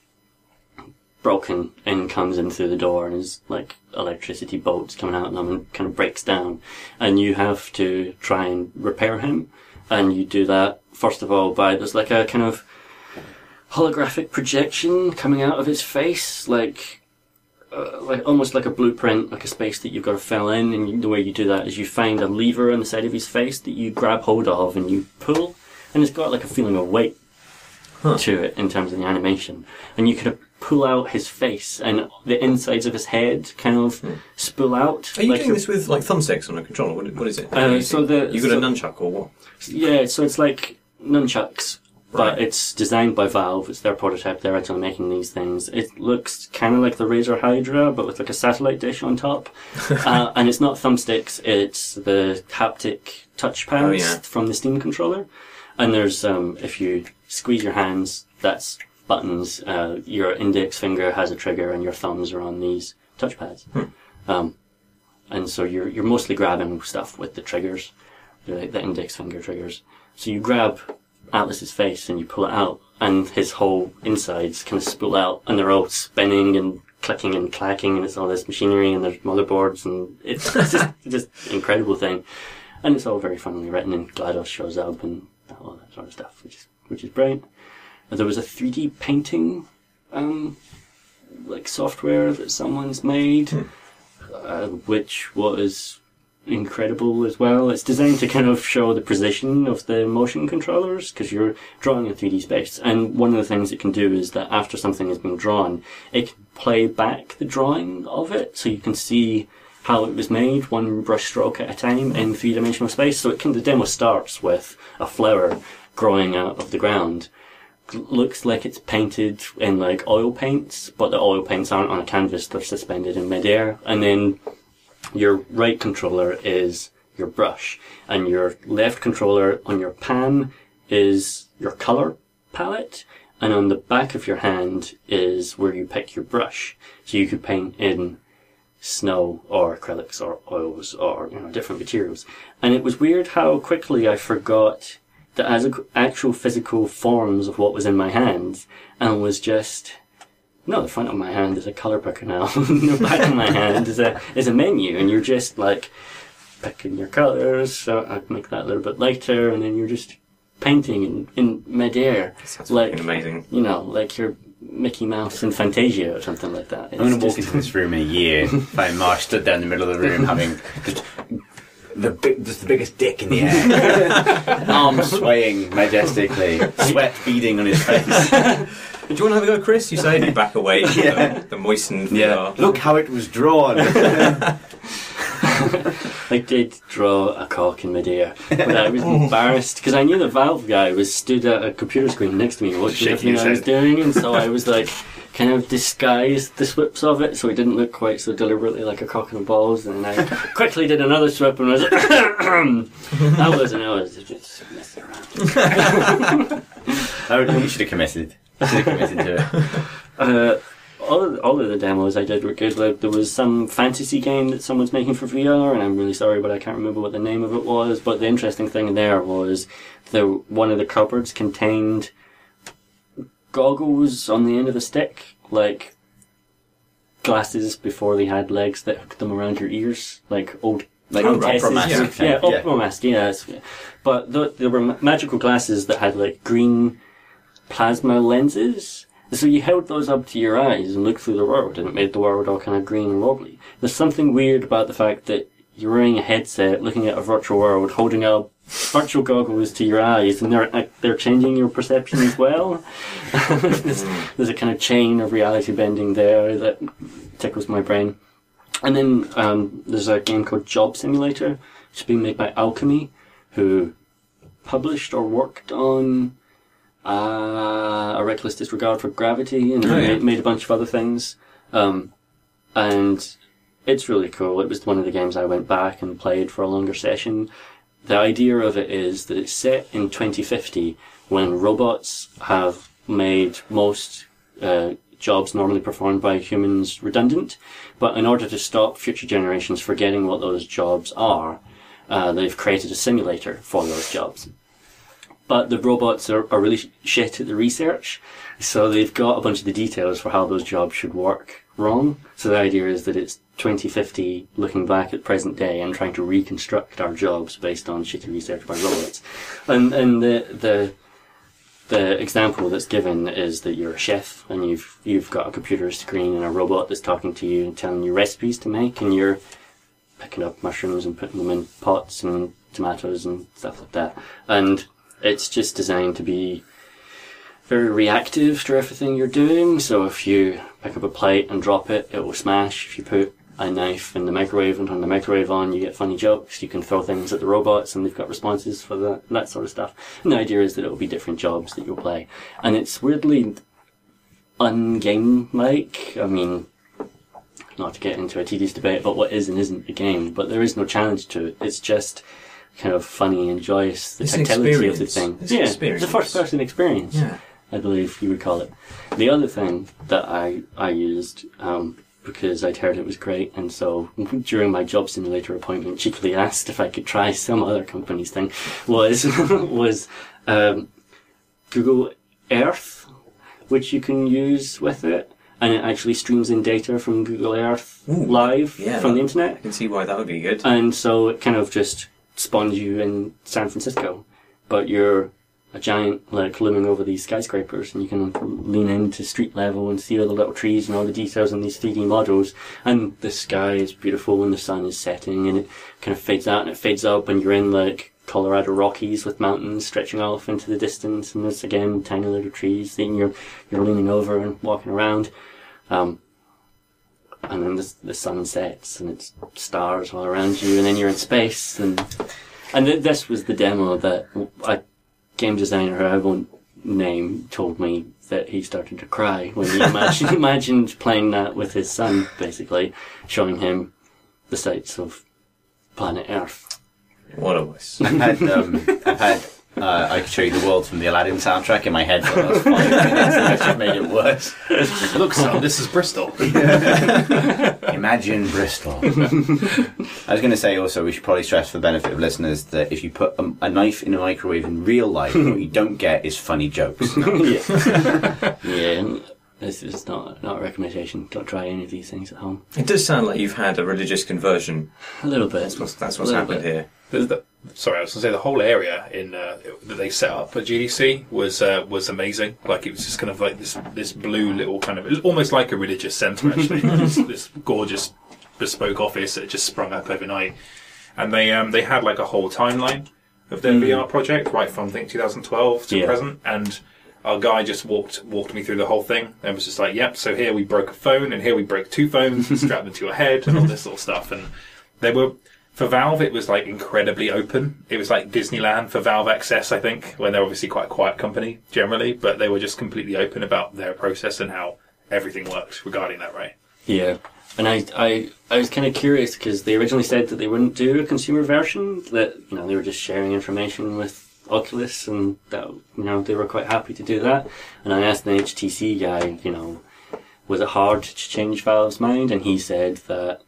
broken and comes in through the door and is like electricity bolts coming out of them and kind of breaks down. And you have to try and repair him. And you do that, first of all, there's like a kind of holographic projection coming out of his face, like almost like a blueprint, like a space that you've got to fill in, and the way you do that is you find a lever on the side of his face that you grab hold of and you pull, and it's got like a feeling of weight to it in terms of the animation, and you kind of pull out his face and the insides of his head kind of spool out. Are you doing this with like thumbsticks on a controller? What is it? You got a nunchuck or what? Yeah, so it's like nunchucks. But Right. it's designed by Valve. It's their prototype. They're actually making these things. It looks kind of like the Razer Hydra, but with like a satellite dish on top. And it's not thumbsticks. It's the haptic touchpads from the Steam controller. And there's, if you squeeze your hands, that's buttons. Your index finger has a trigger, and your thumbs are on these touchpads. And so you're mostly grabbing stuff with the triggers, like the index finger triggers. So you grab Atlas's face and you pull it out, and his whole insides kind of spool out, and they're all spinning and clicking and clacking, and it's all this machinery and there's motherboards, and it's just an incredible thing, and it's all very funnily written, and GLaDOS shows up and all that sort of stuff, which is brilliant. There was a 3D painting like software that someone's made, which was incredible as well. It's designed to kind of show the position of the motion controllers because you're drawing a 3D space, and one of the things it can do is that after something has been drawn, it can play back the drawing of it so you can see how it was made one brush stroke at a time in three-dimensional space. So the demo starts with a flower growing out of the ground. Looks like it's painted in like oil paints, but the oil paints aren't on a canvas, they're suspended in midair, and then your right controller is your brush, and your left controller on your pan is your colour palette, and on the back of your hand is where you pick your brush. So you could paint in snow or acrylics or oils or different materials. And it was weird how quickly I forgot the actual physical forms of what was in my hands, and was just, no, the front of my hand is a colour picker now. The back of my hand is a menu, and you're just like picking your colours. So I'd make that a little bit lighter, and then you're just painting in mid-air. Sounds like amazing. Like you're Mickey Mouse in Fantasia or something like that. I'm going to walk into this room in a year, find Marsh stood down in the middle of the room having just the biggest dick in the air, arms swaying majestically, sweat beading on his face. Do you want to have a go, Chris? You say you back away from the moistened VR. Look how it was drawn. I did draw a cock in midair, but I was embarrassed because I knew the Valve guy was stood at a computer screen next to me watching everything I was doing, and so I was like kind of disguised the swips of it so it didn't look quite so deliberately like a cock and balls, and I quickly did another swip and I was like, I was just messing around. You should have committed. To it. All of the demos I did were good. Like, there was some fantasy game that someone's making for VR, and I'm really sorry, but I can't remember what the name of it was. But the interesting thing there was one of the cupboards contained goggles on the end of a stick, like glasses before they had legs that hooked them around your ears, like old. Like opera mask. Opera mask, yes. But there were magical glasses that had like green plasma lenses. So you held those up to your eyes and looked through the world, and it made the world all kind of green and wobbly. There's something weird about the fact that you're wearing a headset, looking at a virtual world, holding a virtual goggles to your eyes, and they're changing your perception as well. There's a kind of chain of reality bending there that tickles my brain. And then there's a game called Job Simulator, which is being made by Alchemy, who published or worked on A Reckless Disregard for Gravity, and made a bunch of other things. And it's really cool. It was one of the games I went back and played for a longer session. The idea of it is that it's set in 2050, when robots have made most jobs normally performed by humans redundant. But in order to stop future generations forgetting what those jobs are, they've created a simulator for those jobs. But the robots are really shit at the research, so they've got a bunch of the details for how those jobs should work wrong. So the idea is that it's 2050 looking back at present day and trying to reconstruct our jobs based on shitty research by robots. And the example that's given is that you're a chef and you've got a computer screen and a robot that's talking to you and telling you recipes to make, and you're picking up mushrooms and putting them in pots and tomatoes and stuff like that. And it's just designed to be very reactive to everything you're doing. So if you pick up a plate and drop it, it will smash. If you put a knife in the microwave and turn the microwave on, you get funny jokes. You can throw things at the robots and they've got responses for that sort of stuff. And the idea is that it will be different jobs that you'll play. And it's weirdly ungame-like. I mean, not to get into a tedious debate about what is and isn't a game, but there is no challenge to it. It's just kind of funny and joyous, the tactility of the thing. It's a first-person experience, I believe you would call it. The other thing that I used, because I'd heard it was great, and so during my job simulator appointment cheekily asked if I could try some other company's thing, was Google Earth, which you can use with it. And it actually streams in data from Google Earth live from the internet. I can see why that would be good. And so it kind of just spawns you in San Francisco, but you're a giant, like, looming over these skyscrapers, and you can lean into street level and see all the little trees and all the details in these 3D models. And the sky is beautiful and the sun is setting, and it kind of fades out and it fades up, and you're in, like, Colorado Rockies with mountains stretching off into the distance, and there's again tiny little trees, and you're leaning over and walking around. And then the sun sets and it's stars all around you, and then you're in space, and this was the demo that a game designer who I won't name told me that he started to cry when he imagined playing that with his son, basically showing him the sights of planet Earth. What a voice. I could show you the world from the Aladdin soundtrack in my head for the last 5 minutes, and that just made it worse. Look, son, this is Bristol. Imagine Bristol. I was going to say also, we should probably stress for the benefit of listeners that if you put a knife in a microwave in real life, what you don't get is funny jokes. Yeah. This is not a recommendation. Don't try any of these things at home. It does sound like you've had a religious conversion. A little bit. That's what's happened here. Sorry, I was going to say the whole area that they set up at GDC was amazing. Like, it was just kind of like this blue little kind of, it was almost like a religious centre actually. this gorgeous bespoke office that just sprung up overnight, and they had like a whole timeline of their VR project right from, I think, 2012 to present, and our guy just walked me through the whole thing and was just like, yep, so here we broke a phone, and here we broke 2 phones and strapped them to your head and all this sort of stuff. And they were, for Valve, it was like incredibly open. It was like Disneyland for Valve Access, I think, when they're obviously quite a quiet company generally, but they were just completely open about their process and how everything worked regarding that, right? Yeah. And I was kind of curious because they originally said that they wouldn't do a consumer version, that, you know, they were just sharing information with Oculus, and that, you know, they were quite happy to do that. And I asked the HTC guy, you know, was it hard to change Valve's mind? And he said that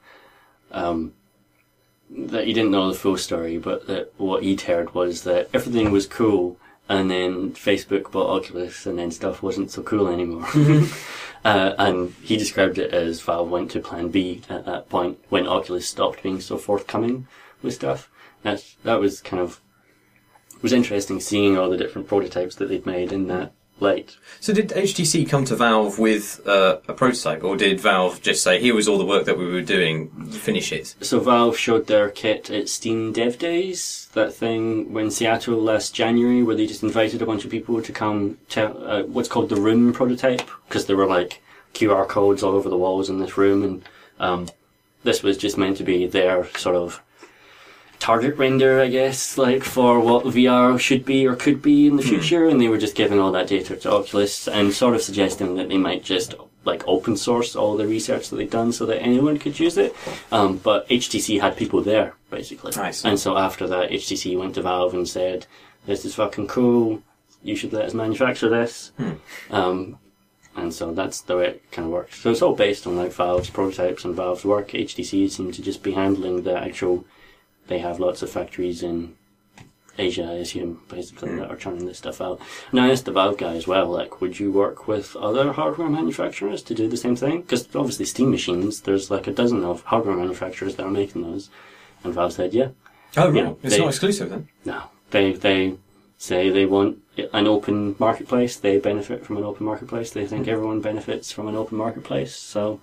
that he didn't know the full story, but that what he'd heard was that everything was cool, and then Facebook bought Oculus, and then stuff wasn't so cool anymore. And he described it as Valve went to Plan B at that point when Oculus stopped being so forthcoming with stuff. That was kind of, it was interesting seeing all the different prototypes that they'd made in that late. So did HTC come to Valve with a prototype, or did Valve just say, here was all the work that we were doing, finish it? So Valve showed their kit at Steam Dev Days, that thing in Seattle last January, where they just invited a bunch of people to come to what's called the Room prototype, because there were like QR codes all over the walls in this room, and this was just meant to be their sort of target render, I guess, like for what VR should be or could be in the future, and they were just giving all that data to Oculus and sort of suggesting that they might just like open source all the research that they'd done so that anyone could use it. But HTC had people there, basically. Nice. And so after that, HTC went to Valve and said, this is fucking cool, you should let us manufacture this. And so that's the way it kind of works. So it's all based on like Valve's prototypes and Valve's work. HTC seem to just be handling the actual. They have lots of factories in Asia, I assume, basically, that are churning this stuff out. And I asked the Valve guy as well, like, would you work with other hardware manufacturers to do the same thing? Because obviously Steam machines, there's like a dozen of hardware manufacturers that are making those. And Valve said, yeah. Oh, really? It's not exclusive then? No. They say they want an open marketplace. They benefit from an open marketplace. They think everyone benefits from an open marketplace. So,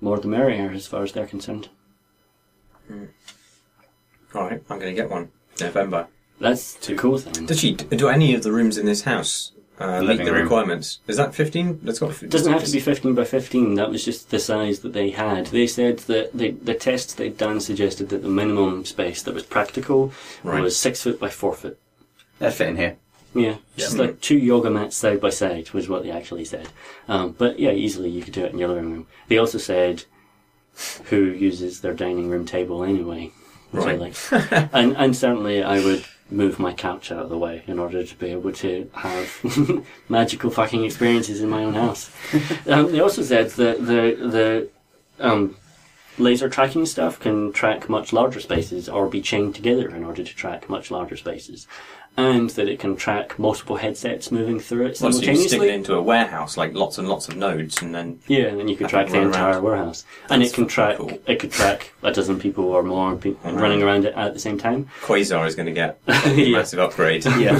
more the merrier as far as they're concerned. Alright, I'm going to get one in November. That's the cool thing. Do any of the rooms in this house meet the room. requirements? Is that 15? It doesn't have to be 15 by 15. That was just the size that they had. They said that the tests they'd done suggested that the minimum space that was practical was 6 foot by 4 foot. They're fitting here. Yeah, just like 2 yoga mats side by side was what they actually said. But yeah, easily you could do it in your living room. They also said who uses their dining room table anyway. Right. And certainly I would move my couch out of the way in order to be able to have magical fucking experiences in my own house. They also said that the laser tracking stuff can track much larger spaces or be chained together in order to track much larger spaces. And that it can track multiple headsets moving through it simultaneously. So you stick it into a warehouse, like lots and lots of nodes, and then... Yeah, and then you could track the entire warehouse. And it can track it could track a dozen people or more running around it at the same time. Quasar is going to get a massive upgrade. Yeah.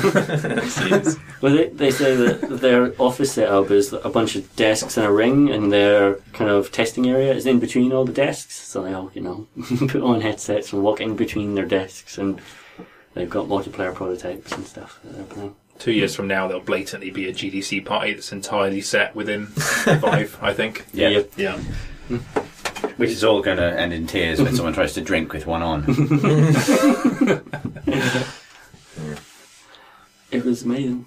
Well, they say that their office setup is a bunch of desks in a ring, and their kind of testing area is in between all the desks. So they all, put on headsets and walk in between their desks, and they've got multiplayer prototypes and stuff that they're playing. 2 years from now, there'll blatantly be a GDC party that's entirely set within Vive, I think. Yeah. Yeah. Which is all going to end in tears when someone tries to drink with one on. It was amazing.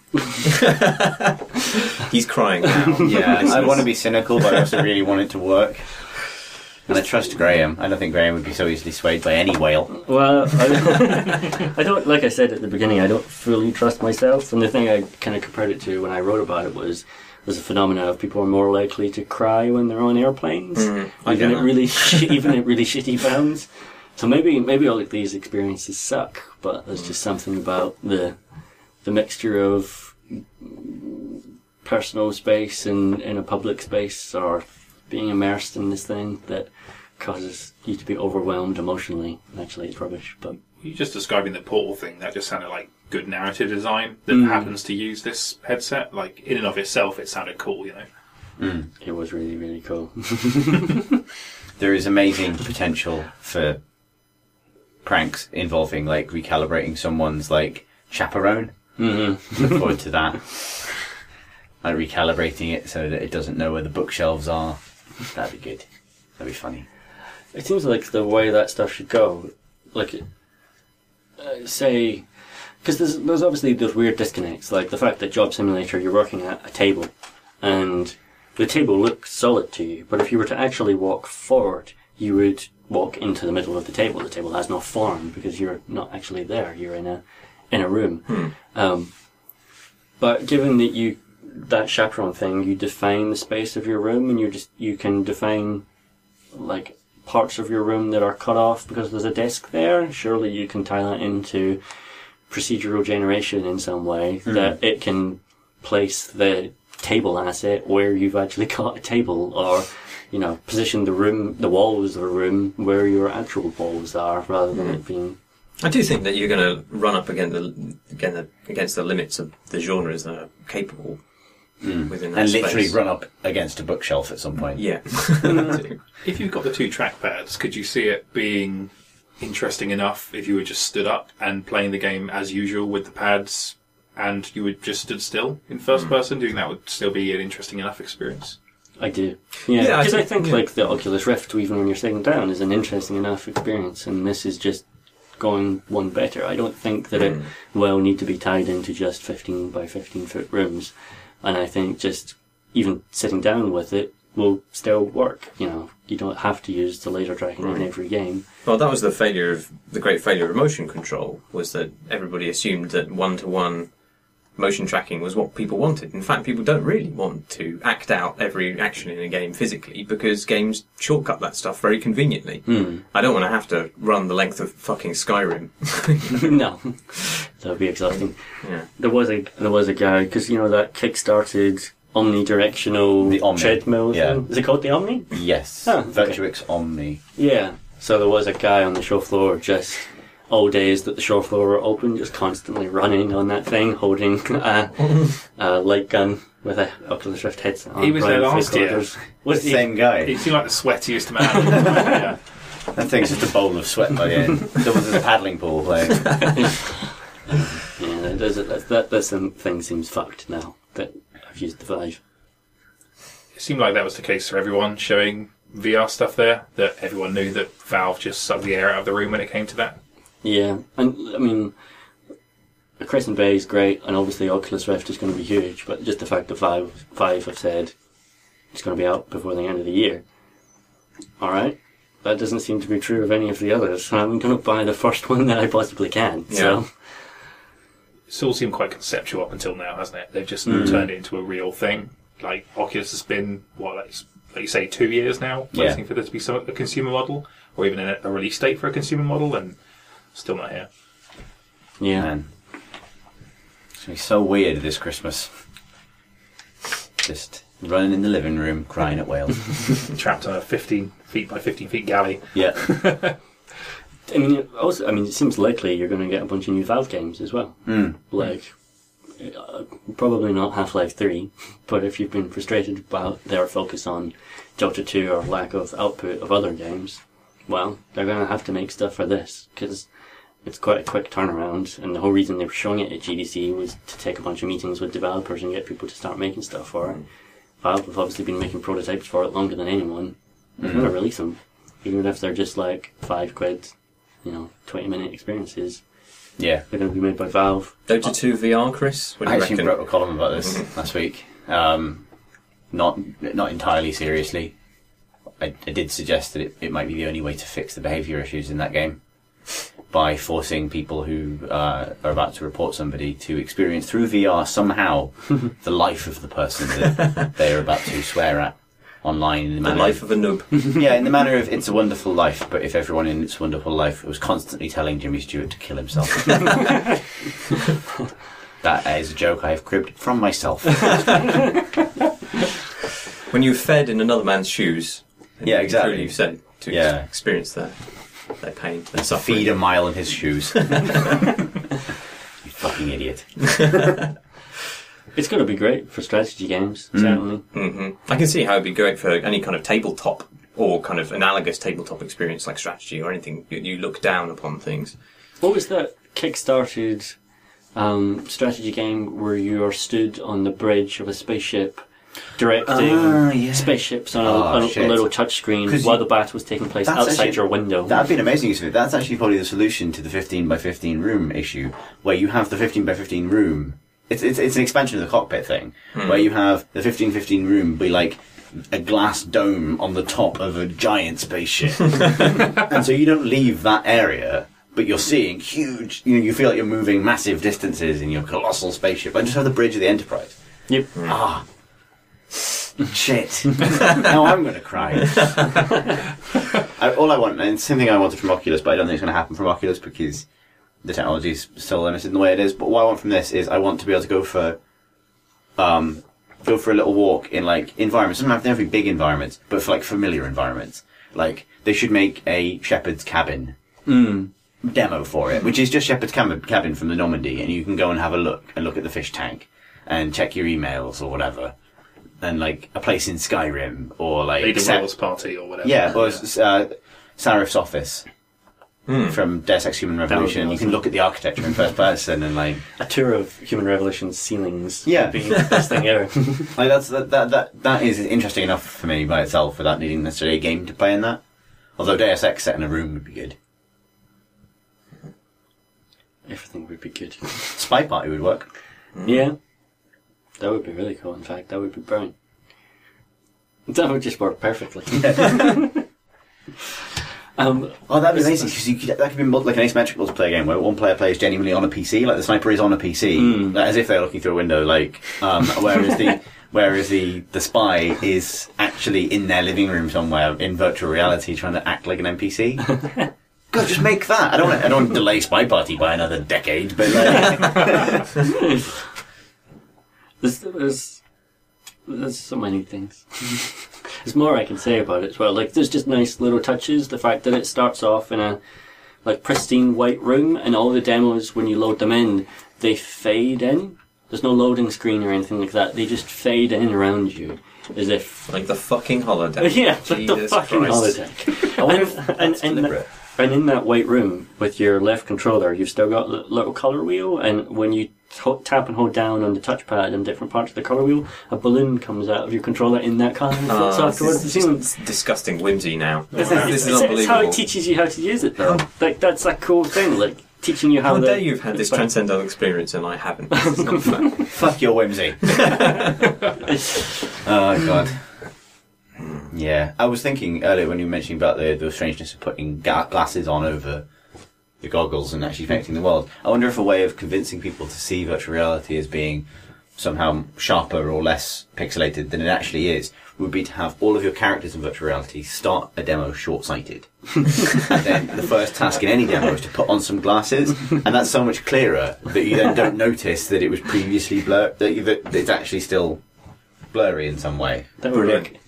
He's crying now. Yeah, I want to be cynical, but I also really want it to work. And I trust Graham. I don't think Graham would be so easily swayed by any whale. Well, I don't, like I said at the beginning, I don't fully trust myself. And the thing I kind of compared it to when I wrote about it was there's a phenomena of people are more likely to cry when they're on airplanes, even at really shitty bands. So maybe all of these experiences suck, but there's just something about the mixture of personal space and in a public space or being immersed in this thing that causes you to be overwhelmed emotionally. Actually, it's rubbish. But you just describing the Portal thing, that just sounded like good narrative design that happens to use this headset. Like, in and of itself, it sounded cool, It was really, really cool. There is amazing potential for pranks involving, like, recalibrating someone's, like, chaperone. Look forward to that. Like, recalibrating it so that it doesn't know where the bookshelves are. That'd be good. That'd be funny. It seems like the way that stuff should go, like, say, because there's obviously those weird disconnects, like the fact that Job Simulator, you're working at a table, and the table looks solid to you, but if you were to actually walk forward, you would walk into the middle of the table. The table has no form because you're not actually there. You're in a room. But given that that chaperone thing, you define the space of your room, and you can define like parts of your room that are cut off because there's a desk there. Surely you can tie that into procedural generation in some way that it can place the table asset where you've actually got a table, or position the walls of a room where your actual walls are, rather than it being I do think that you're going to run up against the limits of the genres that are capable within that and space. literally run up against a bookshelf at some point. Yeah. If you've got the 2 trackpads, could you see it being interesting enough if you were just stood up and playing the game as usual with the pads and you were just stood still in first person? Do you think that would still be an interesting enough experience? I do. Yeah, because I think like the Oculus Rift, even when you're sitting down, is an interesting enough experience, and this is just going one better. I don't think that it will need to be tied into just 15 by 15 foot rooms, and I think just even sitting down with it will still work. You know, you don't have to use the laser tracking in every game. Well, that was the great failure of motion control, was that everybody assumed that one-to-one motion tracking was what people wanted. In fact, people don't really want to act out every action in a game physically, because games shortcut that stuff very conveniently. I don't want to have to run the length of fucking Skyrim. No, that would be exhausting. Yeah. There was a guy, because you know that kick-started omnidirectional treadmill thing? Is it called the Omni? Yes. Okay. Virtuix Omni. Yeah. So there was a guy on the show floor just all days that the show floor were open, just constantly running on that thing, holding a light gun with a Oculus Rift headset on. He was there last year. Was the same guy. He seemed like the sweatiest man. Yeah. That thing's just a bowl of sweat by the end. There's a paddling pool playing. Yeah, that thing seems fucked now that I've used the Vive. It seemed like that was the case for everyone showing VR stuff there, that everyone knew that Valve just sucked the air out of the room when it came to that. Yeah, and I mean, Crescent Bay is great, and obviously Oculus Rift is going to be huge, but just the fact that Vive have said it's going to be out before the end of the year. Alright, that doesn't seem to be true of any of the others. I'm going to buy the first one that I possibly can, so... It's all seemed quite conceptual up until now, hasn't it? They've just turned it into a real thing. Like, Oculus has been, like you say, 2 years now, waiting for there to be a consumer model, or even a release date for a consumer model, and still not here. Yeah. Man. It's going to be so weird this Christmas. Just running in the living room, crying at whales. Trapped on a 15 feet by 15 feet galley. Yeah. it seems likely you're going to get a bunch of new Valve games as well. Like, probably not Half-Life 3, but if you've been frustrated about their focus on Dota 2 or lack of output of other games, well, they're going to have to make stuff for this, because it's quite a quick turnaround, and the whole reason they were showing it at GDC was to take a bunch of meetings with developers and get people to start making stuff for it. Valve have obviously been making prototypes for it longer than anyone. They're going to release them, even if they're just like £5, 20-minute experiences. Yeah. They're going to be made by Valve. Dota 2 VR, Chris? What do you actually reckon? wrote a column about this last week. Not entirely seriously. I did suggest that it might be the only way to fix the behaviour issues in that game, by forcing people who are about to report somebody to experience through VR somehow the life of the person that they are about to swear at online. In the manner life of a noob. Yeah, in the manner of It's a Wonderful Life, but if everyone in It's a Wonderful Life was constantly telling Jimmy Stewart to kill himself. That is a joke I have cribbed from myself. When you're fed in another man's shoes. Yeah, exactly. Truly, you've said to experience their pain, their suffering. Feed a mile in his shoes. You fucking idiot. It's going to be great for strategy games, certainly. I can see how it'd be great for any kind of tabletop or kind of analogous tabletop experience like strategy or anything. You look down upon things. What was that kick-started strategy game where you are stood on the bridge of a spaceship directing spaceships on a little touchscreen while the battle was taking place outside your window? That'd be an amazing use of it. That's actually probably the solution to the 15 by 15 room issue, where you have the 15 by 15 room. It's an expansion of the cockpit thing, where you have the 15-15 room be like a glass dome on the top of a giant spaceship. And so you don't leave that area, but you're seeing huge, you feel like you're moving massive distances in your colossal spaceship. I just have the bridge of the Enterprise. Yep. Shit. Now I'm going to cry. All I want, and it's something I wanted from Oculus, but I don't think it's going to happen from Oculus because the technology is still limited in the way it is. But what I want from this is I want to be able to go for a little walk in like environments. Doesn't have to be big environments, but for like familiar environments. Like they should make a shepherd's cabin demo for it, which is just Shepherd's Cabin from the Normandy, and you can go and have a look at the fish tank and check your emails or whatever, and like a place in Skyrim or like Lead a Royals party or whatever. Yeah, or Sarif's office from Deus Ex Human Revolution. Awesome. You can look at the architecture in first person and like A tour of Human Revolution's ceilings. Yeah. Would be the best thing ever. like that is interesting enough for me by itself without needing necessarily a game to play in that. Although Deus Ex set in a room would be good. Everything would be good. Spy Party would work. Yeah. That would be really cool, in fact. That would be brilliant. That would just work perfectly. Oh, that'd be amazing because that could be like an asymmetric multiplayer game where one player plays genuinely on a PC, like the sniper is on a PC, like, as if they're looking through a window, like whereas the spy is actually in their living room somewhere in virtual reality trying to act like an NPC. God, just make that. I don't want to delay Spy Party by another decade, but like there's so many things. There's more I can say about it as well. Like, there's just nice little touches. The fact that it starts off in a like pristine white room, and all the demos, when you load them in, they fade in. There's no loading screen or anything like that. They just fade in around you, as if Like the fucking holodeck. yeah, like the Jesus fucking Christ. holodeck. I wonder if that's and deliberate. And in that white room, with your left controller, you've still got the little colour wheel, and when you tap and hold down on the touchpad in different parts of the colour wheel, a balloon comes out of your controller in that colour and floats off towards the ceiling. It's disgusting whimsy now. This It's is unbelievable. how it teaches you how to use it, though. Like, that's a cool thing, like, teaching you how How to... dare you've had this transcendental experience and I haven't. This is not fair. Fuck your whimsy. Oh god. Yeah, I was thinking earlier when you were mentioning about the strangeness of putting glasses on over the goggles and actually connecting the world. I wonder if a way of convincing people to see virtual reality as being somehow sharper or less pixelated than it actually is would be to have all of your characters in virtual reality start a demo short-sighted. And then the first task in any demo is to put on some glasses, and that's so much clearer that you then don't notice that it was previously blurred, that it's actually still blurry in some way. That would Brilliant.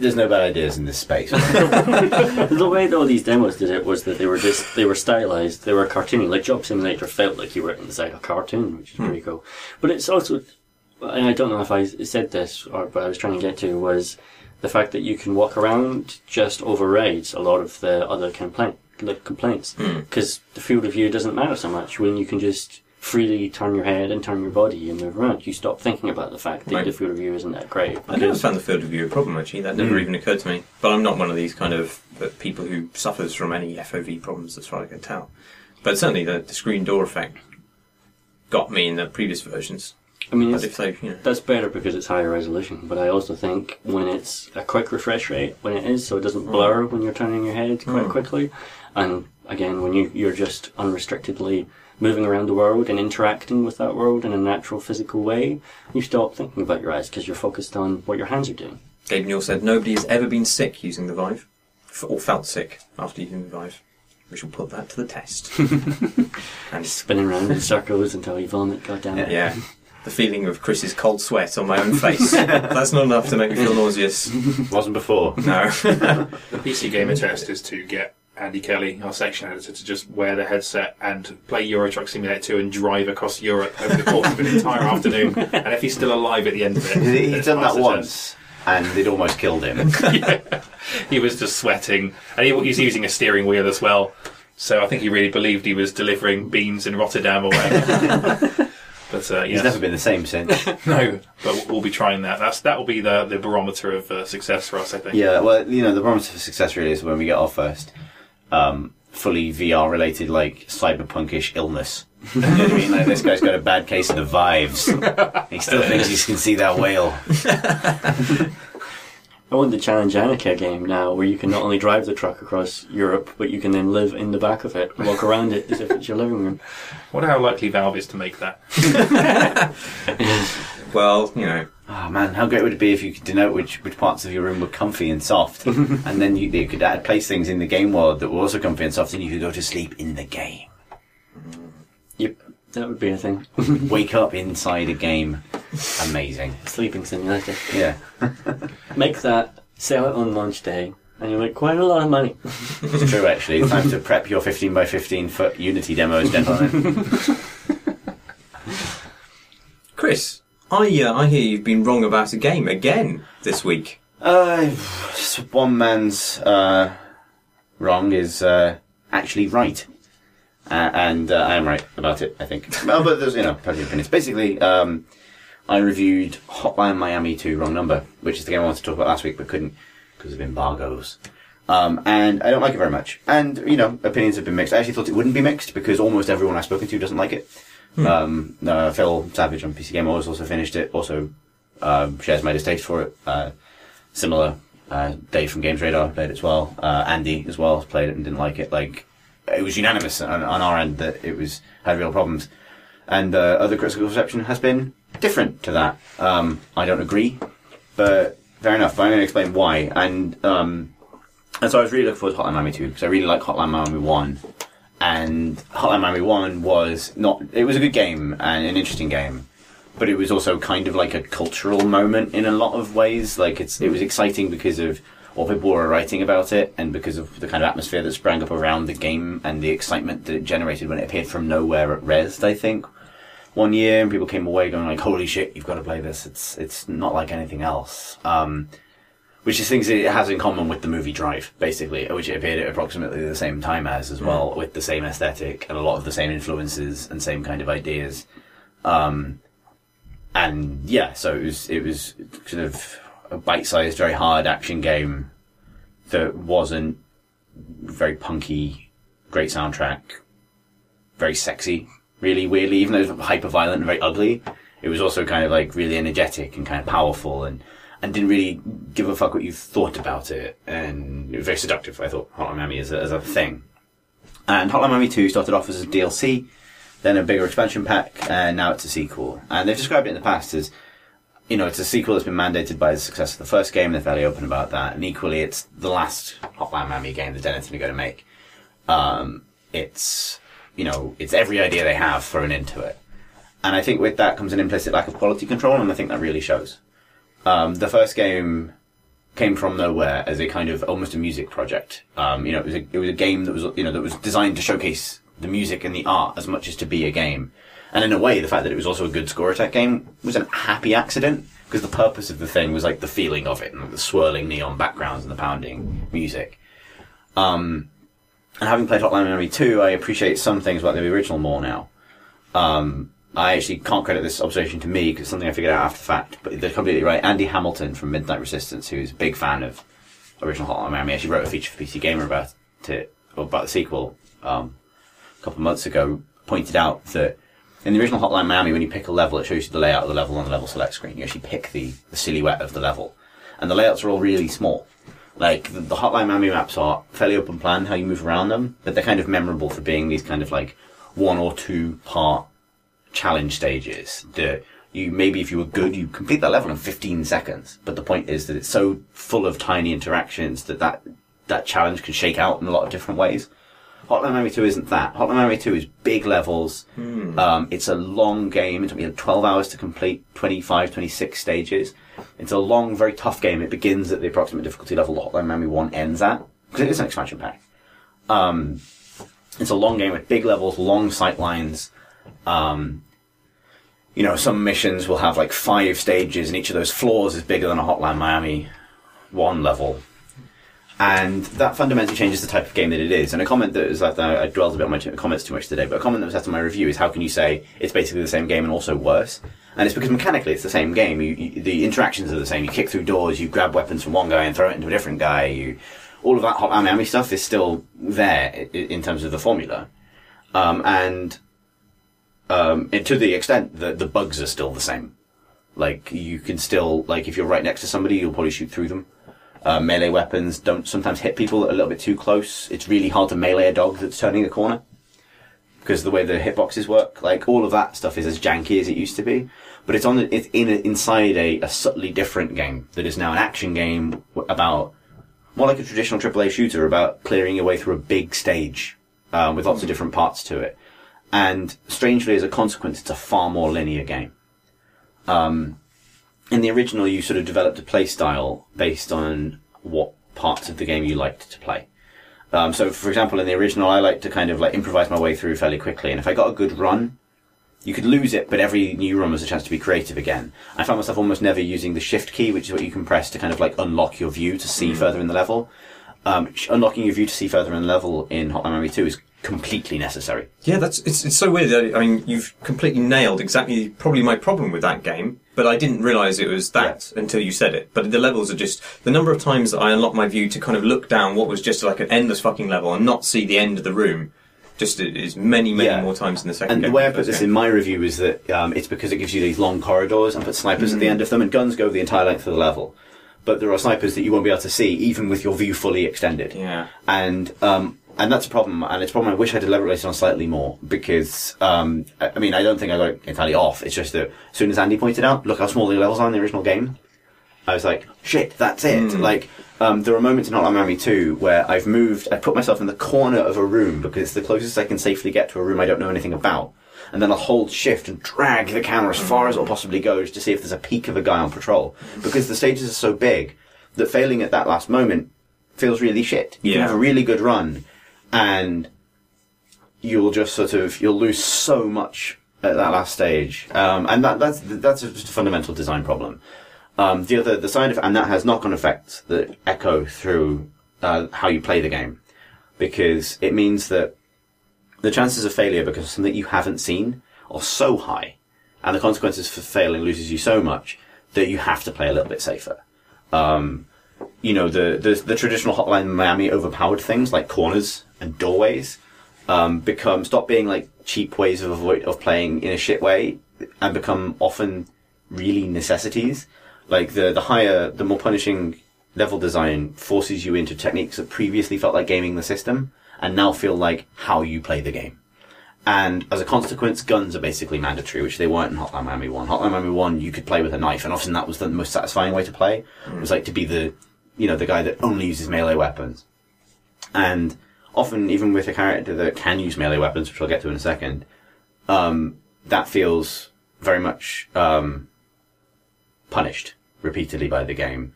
There's no bad ideas in this space. The way that all these demos did it was that they were stylized, they were cartoony. Like, Job Simulator felt like you were inside a cartoon, which is pretty cool. But it's also, and I don't know if I said this, or what I was trying to get to was the fact that you can walk around just overrides a lot of the other complaints. Because the field of view doesn't matter so much when you can just freely turn your head and turn your body and move around. You stop thinking about the fact that the field of view isn't that great. I never found the field of view a problem, actually. That never even occurred to me. But I'm not one of these kind of people who suffers from any FOV problems, as far as I can tell. But certainly the screen door effect got me in the previous versions. I mean, But if they, that's better because it's higher resolution, but I also think when it's a quick refresh rate, when it is, so it doesn't blur when you're turning your head quite quickly, and again, when you're just unrestrictedly moving around the world and interacting with that world in a natural physical way, you stop thinking about your eyes because you're focused on what your hands are doing. Gabe Newell said nobody has ever been sick using the Vive, or felt sick after using the Vive. We shall put that to the test. And Spinning around in circles until you vomit, goddammit. yeah, the feeling of Chris's cold sweat on my own face. That's not enough to make me feel nauseous. Wasn't before. No. The PC Gamer test is to get Andy Kelly, our section editor, to just wear the headset and play Euro Truck Simulator 2 and drive across Europe over the course of an entire afternoon. And if he's still alive at the end of it... He's done that once, and it almost killed him. Yeah. He was just sweating. And he was using a steering wheel as well. So I think he really believed he was delivering beans in Rotterdam or whatever. But He's never been the same since. No, but we'll be trying that. That will be the barometer of success for us, I think. Yeah, well, the barometer for success really is when we get our first fully VR related, like, cyberpunkish illness. You know what I mean? Like, this guy's got a bad case of the Vives. He still thinks he can see that whale. I want the Challenge Annika game now, where you can not only drive the truck across Europe, but you can then live in the back of it and walk around it as if it's your living room. I wonder how likely Valve is to make that. Well, Oh man, how great would it be if you could denote which parts of your room were comfy and soft, and then you could place things in the game world that were also comfy and soft, and you could go to sleep in the game. Yep, that would be a thing. Wake up inside a game. Amazing. Sleeping simulator. Yeah. Make that, sell it on launch day, And you make quite a lot of money. It's true, actually. It's time to prep your 15 by 15 foot Unity demos, gentlemen. Chris, I hear you've been wrong about a game again this week. One man's wrong is actually right. And I am right about it, I think. Well, but there's, plenty of opinions. Basically, I reviewed Hotline Miami 2 Wrong Number, which is the game I wanted to talk about last week, but couldn't because of embargoes. And I don't like it very much. And, opinions have been mixed. I actually thought it wouldn't be mixed because almost everyone I've spoken to doesn't like it. Phil Savage on PC Gamer also finished it, also shares my distaste for it. Similar, Dave from Games Radar played it as well. Andy as well played it and didn't like it. It was unanimous on our end that it had real problems. And other critical reception has been different to that. I don't agree, but fair enough. But I'm going to explain why. And so I was really looking forward to Hotline Miami 2 because I really like Hotline Miami 1. And Hotline Miami 1 it was a good game and an interesting game, but it was also kind of like a cultural moment in a lot of ways. It was exciting because of what people were writing about it and because of the kind of atmosphere that sprang up around the game and the excitement that it generated when it appeared from nowhere at Rezzed, I think, one year, and people came away going holy shit, you've got to play this. It's not like anything else. Which is things it has in common with the movie Drive, basically, which it appeared at approximately the same time as well, with the same aesthetic and a lot of the same influences and same kind of ideas. So it was kind of a bite-sized, very hard action game that wasn't very punky, great soundtrack, very sexy, really weirdly, even though it was hyper-violent and very ugly. It was also kind of really energetic and kind of powerful and didn't really give a fuck what you thought about it. And it was very seductive, I thought, Hotline Miami as a thing. And Hotline Miami 2 started off as a DLC, then a bigger expansion pack, and now it's a sequel. And they've described it in the past as, it's a sequel that's been mandated by the success of the first game. They're fairly open about that. And equally, it's the last Hotline Miami game that Dennis are going to make. It's every idea they have thrown into it. And I think with that comes an implicit lack of quality control, and I think that really shows. The first game came from nowhere as a kind of almost a music project. It was a game that was designed to showcase the music and the art as much as to be a game. And in a way, the fact that it was also a good score attack game was a happy accident, because the purpose of the thing was the feeling of it and the swirling neon backgrounds and the pounding music. And having played Hotline Miami 2, I appreciate some things about the original more now. I actually can't credit this observation to me because it's something I figured out after the fact, but they're completely right. Andy Hamilton from Midnight Resistance, who's a big fan of original Hotline Miami, actually wrote a feature for PC Gamer about the sequel a couple of months ago, pointed out that in the original Hotline Miami, when you pick a level, it shows you the layout of the level on the level select screen. You actually pick the silhouette of the level. And the layouts are all really small. The Hotline Miami maps are fairly open plan, how you move around them, but they're kind of memorable for being these kind of 1 or 2 part challenge stages that maybe if you were good, you complete that level in 15 seconds. But the point is that it's so full of tiny interactions that challenge can shake out in a lot of different ways. Hotline Miami 2 isn't that. Hotline Miami 2 is big levels. It's a long game. It took me 12 hours to complete 25, 26 stages. It's a long, very tough game. It begins at the approximate difficulty level that Hotline Miami 1 ends at, because it is an expansion pack. It's a long game with big levels, long sight lines. Some missions will have 5 stages, and each of those floors is bigger than a Hotline Miami 1 level. And that fundamentally changes the type of game that it is. And a comment that is I dwelled a bit on my comments too much today, but a comment that was said in my review is, how can you say it's basically the same game and also worse? And it's because mechanically it's the same game. The interactions are the same. You kick through doors, you grab weapons from one guy and throw it into a different guy. All of that Hotline Miami stuff is still there in terms of the formula. And to the extent that the bugs are still the same. You can still, if you're right next to somebody, you'll probably shoot through them. Melee weapons don't sometimes hit people a little bit too close. It's really hard to melee a dog that's turning a corner because of the way the hitboxes work. All of that stuff is as janky as it used to be, but it's inside a subtly different game that is now an action game about more like a traditional AAA shooter, about clearing your way through a big stage with lots of different parts to it. And strangely, as a consequence, it's a far more linear game. In the original, you sort of developed a play style based on what parts of the game you liked to play. So, for example, in the original, I liked to kind of like improvise my way through fairly quickly, and if I got a good run, you could lose it, but every new run was a chance to be creative again. I found myself almost never using the shift key, which is what you can press to kind of like unlock your view to see further in the level. Unlocking your view to see further in the level in Hotline Miami 2 is completely necessary. Yeah, it's so weird. I mean, you've completely nailed exactly probably my problem with that game, but I didn't realise it was that until you said it. But the levels are just, the number of times that I unlocked my view to kind of look down what was just like an endless fucking level and not see the end of the room, just is many more times in the second game. And the way I put this in my review is that it's because it gives you these long corridors and put snipers at the end of them, and guns go the entire length of the level. But there are snipers that you won't be able to see, even with your view fully extended. Yeah. And that's a problem, and it's a problem I wish I'd elaborated on slightly more, because, I mean, I don't think I got it entirely off. It's just that as soon as Andy pointed out, look how small the levels are in the original game, I was like, shit, that's it. Like, there are moments in Hotline Miami 2 where I've put myself in the corner of a room because it's the closest I can safely get to a room I don't know anything about. And then I'll hold shift and drag the camera as far as it'll possibly go to see if there's a peek of a guy on patrol. Because the stages are so big that failing at that last moment feels really shit. You can have a really good run, and you'll just you'll lose so much at that last stage. And that's just a fundamental design problem. The side of, and that has knock-on effects that echo through, how you play the game. Because it means that the chances of failure because of something you haven't seen are so high, and the consequences for failing loses you so much that you have to play a little bit safer. You know, the traditional Hotline Miami overpowered things like corners and doorways stop being like cheap ways of playing in a shit way and become often really necessities. Like the more punishing level design forces you into techniques that previously felt like gaming the system and now feel like how you play the game. And as a consequence, guns are basically mandatory, which they weren't in Hotline Miami 1. Hotline Miami 1, you could play with a knife, and often that was the most satisfying way to play. It was like to be the guy that only uses melee weapons. And often, even with a character that can use melee weapons, which I'll get to in a second, that feels very much punished repeatedly by the game.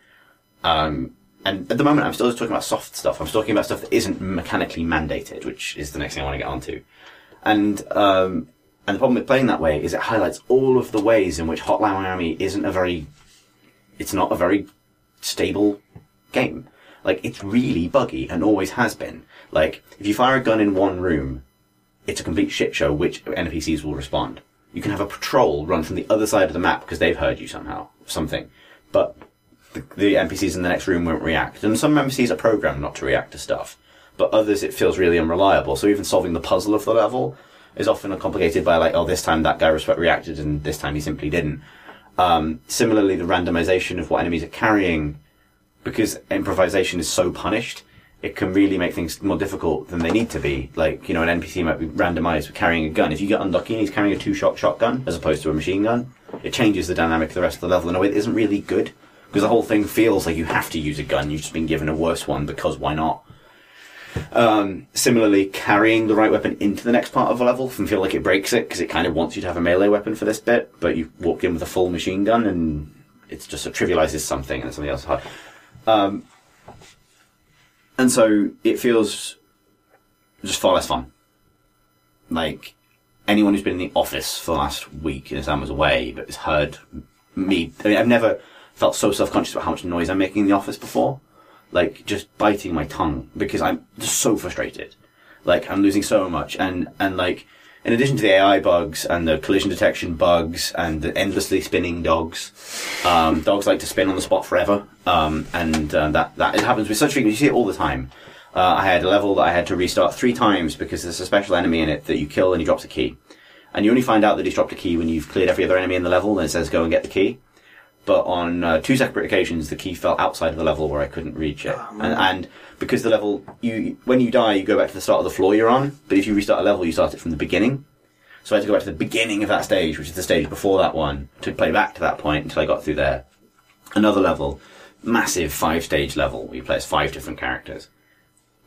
And at the moment, I'm still just talking about soft stuff. I'm talking about stuff that isn't mechanically mandated, which is the next thing I want to get onto. And the problem with playing that way is it highlights all of the ways in which Hotline Miami it's not a very stable game. Like, it's really buggy and always has been. Like, if you fire a gun in one room, it's a complete shit show which NPCs will respond. You can have a patrol run from the other side of the map because they've heard you somehow, something. But the NPCs in the next room won't react. And some NPCs are programmed not to react to stuff. But others, it feels really unreliable. So even solving the puzzle of the level is often complicated by like, oh, this time that guy reacted and this time he simply didn't. Similarly, the randomization of what enemies are carrying, because improvisation is so punished, it can really make things more difficult than they need to be. Like, you know, an NPC might be randomized with carrying a gun. If you get unlucky and he's carrying a 2-shot shotgun as opposed to a machine gun, it changes the dynamic of the rest of the level in a way that isn't really good. Because the whole thing feels like you have to use a gun. You've just been given a worse one because why not? Similarly, carrying the right weapon into the next part of a level can feel like it breaks it because it kind of wants you to have a melee weapon for this bit, but you walked in with a full machine gun and it's just it trivializes something and something else hard. And so it feels just far less fun. Like, anyone who's been in the office for the last week, and Sam was away, but has heard me, I mean, I've never felt so self-conscious about how much noise I'm making in the office before. Like, just biting my tongue, because I'm just so frustrated. Like, I'm losing so much, and like, in addition to the AI bugs, and the collision detection bugs, and the endlessly spinning dogs, dogs like to spin on the spot forever, that it happens with such frequency, you see it all the time. I had a level that I had to restart 3 times, because there's a special enemy in it that you kill and he drops a key. And you only find out that he's dropped a key when you've cleared every other enemy in the level, and it says go and get the key. But on 2 separate occasions, the key fell outside of the level where I couldn't reach it. And because the level, when you die, you go back to the start of the floor you're on. But if you restart a level, you start it from the beginning. So I had to go back to the beginning of that stage, which is the stage before that one, to play back to that point until I got through there. Another level, massive 5-stage level, where you play as 5 different characters.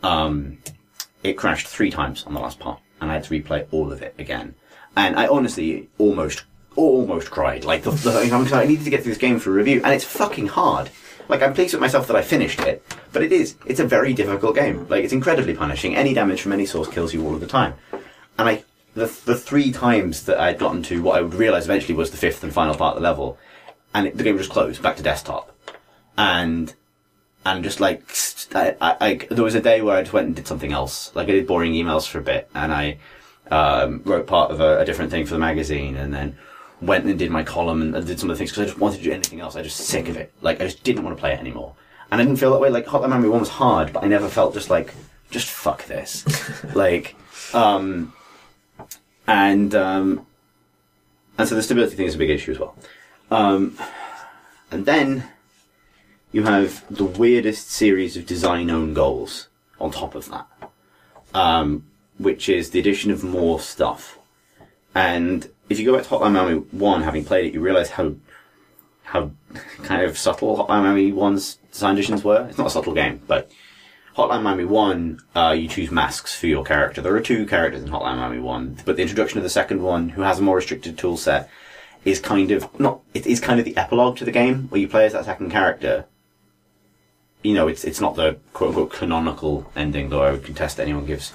It crashed 3 times on the last part, and I had to replay all of it again. And I honestly almost cried. Like, I needed to get through this game for a review, and it's fucking hard. like, I'm pleased with myself that I finished it, but it's a very difficult game. Like, it's incredibly punishing. Any damage from any source kills you all of the time. And the 3 times that I'd gotten to what I would realise eventually was the 5th and final part of the level, and the game would just closed, back to desktop. And just like, there was a day where I just went and did something else. Like, I did boring emails for a bit, and I wrote part of a different thing for the magazine, and then went and did my column and did some of the things because I just wanted to do anything else. I was just sick of it. Like, I just didn't want to play it anymore. And I didn't feel that way. Like, Hotline Miami 1 was hard, but I never felt just fuck this. Like, and so the stability thing is a big issue as well. And then you have the weirdest series of design own goals on top of that, which is the addition of more stuff. And if you go back to Hotline Miami 1, having played it, you realise how kind of subtle Hotline Miami 1's design additions were. It's not a subtle game, but Hotline Miami 1, you choose masks for your character. There are 2 characters in Hotline Miami 1, but the introduction of the second one, who has a more restricted tool set, is kind of the epilogue to the game, where you play as that second character. You know, it's not the quote-unquote canonical ending, though I would contest that anyone gives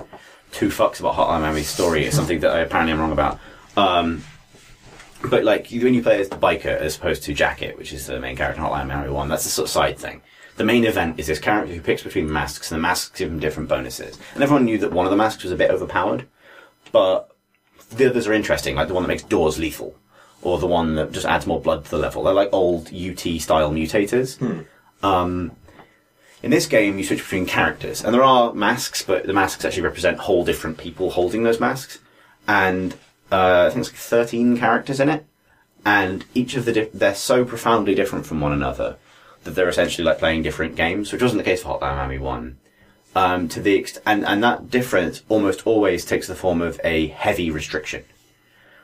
2 fucks about Hotline Miami's story. It's something that I apparently am wrong about. But like, when you play as the biker as opposed to Jacket, which is the main character in Hotline Miami 1, that's a sort of side thing. The main event is this character who picks between masks, and the masks give him different bonuses. And everyone knew that one of the masks was a bit overpowered, but the others are interesting, like the one that makes doors lethal, or the one that just adds more blood to the level. They're like old UT-style mutators. In this game, you switch between characters, and there are masks, but the masks actually represent whole different people holding those masks. And I think it's like 13 characters in it, and each of they're so profoundly different from one another that they're essentially like playing different games, which wasn't the case for Hotline Miami 1. To the and that difference almost always takes the form of a heavy restriction.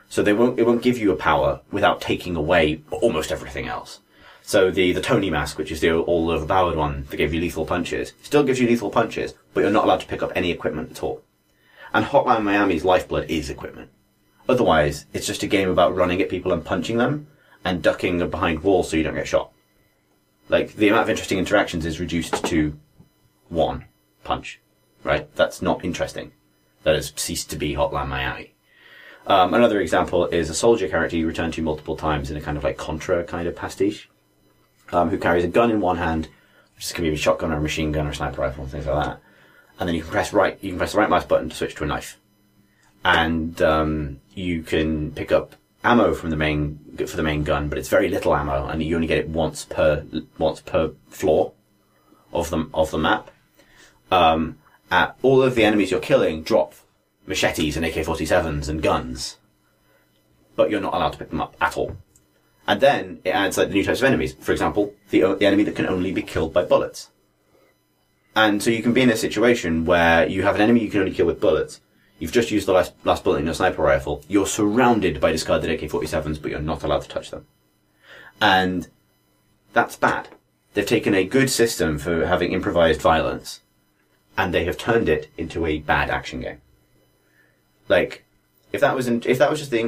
So it won't give you a power without taking away almost everything else. So the Tony mask, which is the all overpowered one that gave you lethal punches, still gives you lethal punches, but you're not allowed to pick up any equipment at all. And Hotline Miami's lifeblood is equipment. Otherwise, it's just a game about running at people and punching them, and ducking behind walls so you don't get shot. Like, the amount of interesting interactions is reduced to 1 punch, right? That's not interesting. That has ceased to be Hotline Miami. Another example is a soldier character you return to multiple times in a kind of like Contra kind of pastiche, who carries a gun in one hand, which can be a shotgun or a machine gun or a sniper rifle and things like that. And then you can press the right mouse button to switch to a knife. And you can pick up ammo for the main gun, but it's very little ammo, and you only get it once per floor of the map. All of the enemies you're killing drop machetes and AK-47s and guns, but you're not allowed to pick them up at all. And then it adds like the new types of enemies. For example, the enemy that can only be killed by bullets. And so you can be in a situation where you have an enemy you can only kill with bullets. You've just used the last bullet in your sniper rifle. You're surrounded by discarded AK-47s, but you're not allowed to touch them. And that's bad. They've taken a good system for having improvised violence, and they have turned it into a bad action game. Like, if that was just the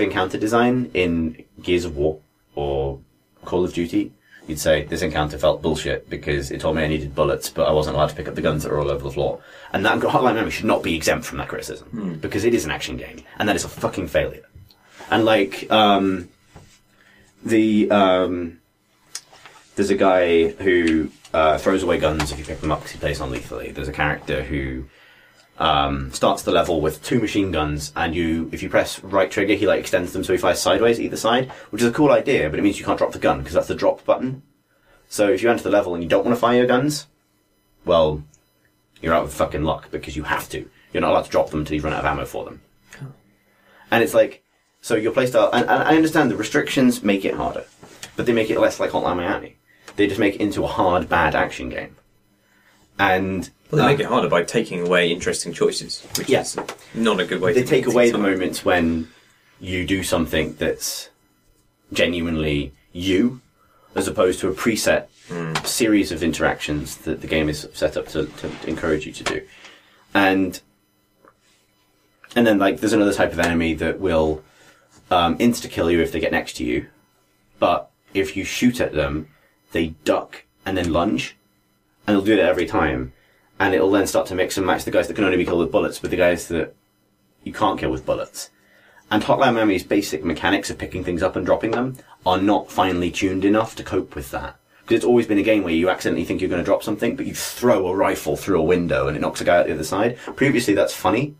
encounter design in Gears of War or Call of Duty, you'd say this encounter felt bullshit because it told me I needed bullets, but I wasn't allowed to pick up the guns that were all over the floor. And that Hotline Miami should not be exempt from that criticism because it is an action game, and that is a fucking failure. And like, there's a guy who throws away guns if you pick them up because he plays non-lethally. There's a character who starts the level with 2 machine guns, and if you press right trigger, he like extends them so he fires sideways either side, which is a cool idea, but it means you can't drop the gun because that's the drop button. So if you enter the level and you don't want to fire your guns, well, you're out of fucking luck because you have to. You're not allowed to drop them until you run out of ammo for them. And it's like, so your playstyle, and I understand the restrictions make it harder, but they make it less like Hotline Miami. They just make it into a hard, bad action game. And they make it harder by taking away interesting choices, which is not a good way to They take away the moments when you do something that's genuinely you, as opposed to a preset series of interactions that the game is set up to encourage you to do. And then, like, there's another type of enemy that will insta-kill you if they get next to you, but if you shoot at them, they duck and then lunge, and they'll do that every time, and it'll then start to mix and match the guys that can only be killed with bullets with the guys that you can't kill with bullets. And Hotline Miami's basic mechanics of picking things up and dropping them are not finely tuned enough to cope with that. Because it's always been a game where you accidentally think you're going to drop something, but you throw a rifle through a window and it knocks a guy out the other side. Previously, that's funny,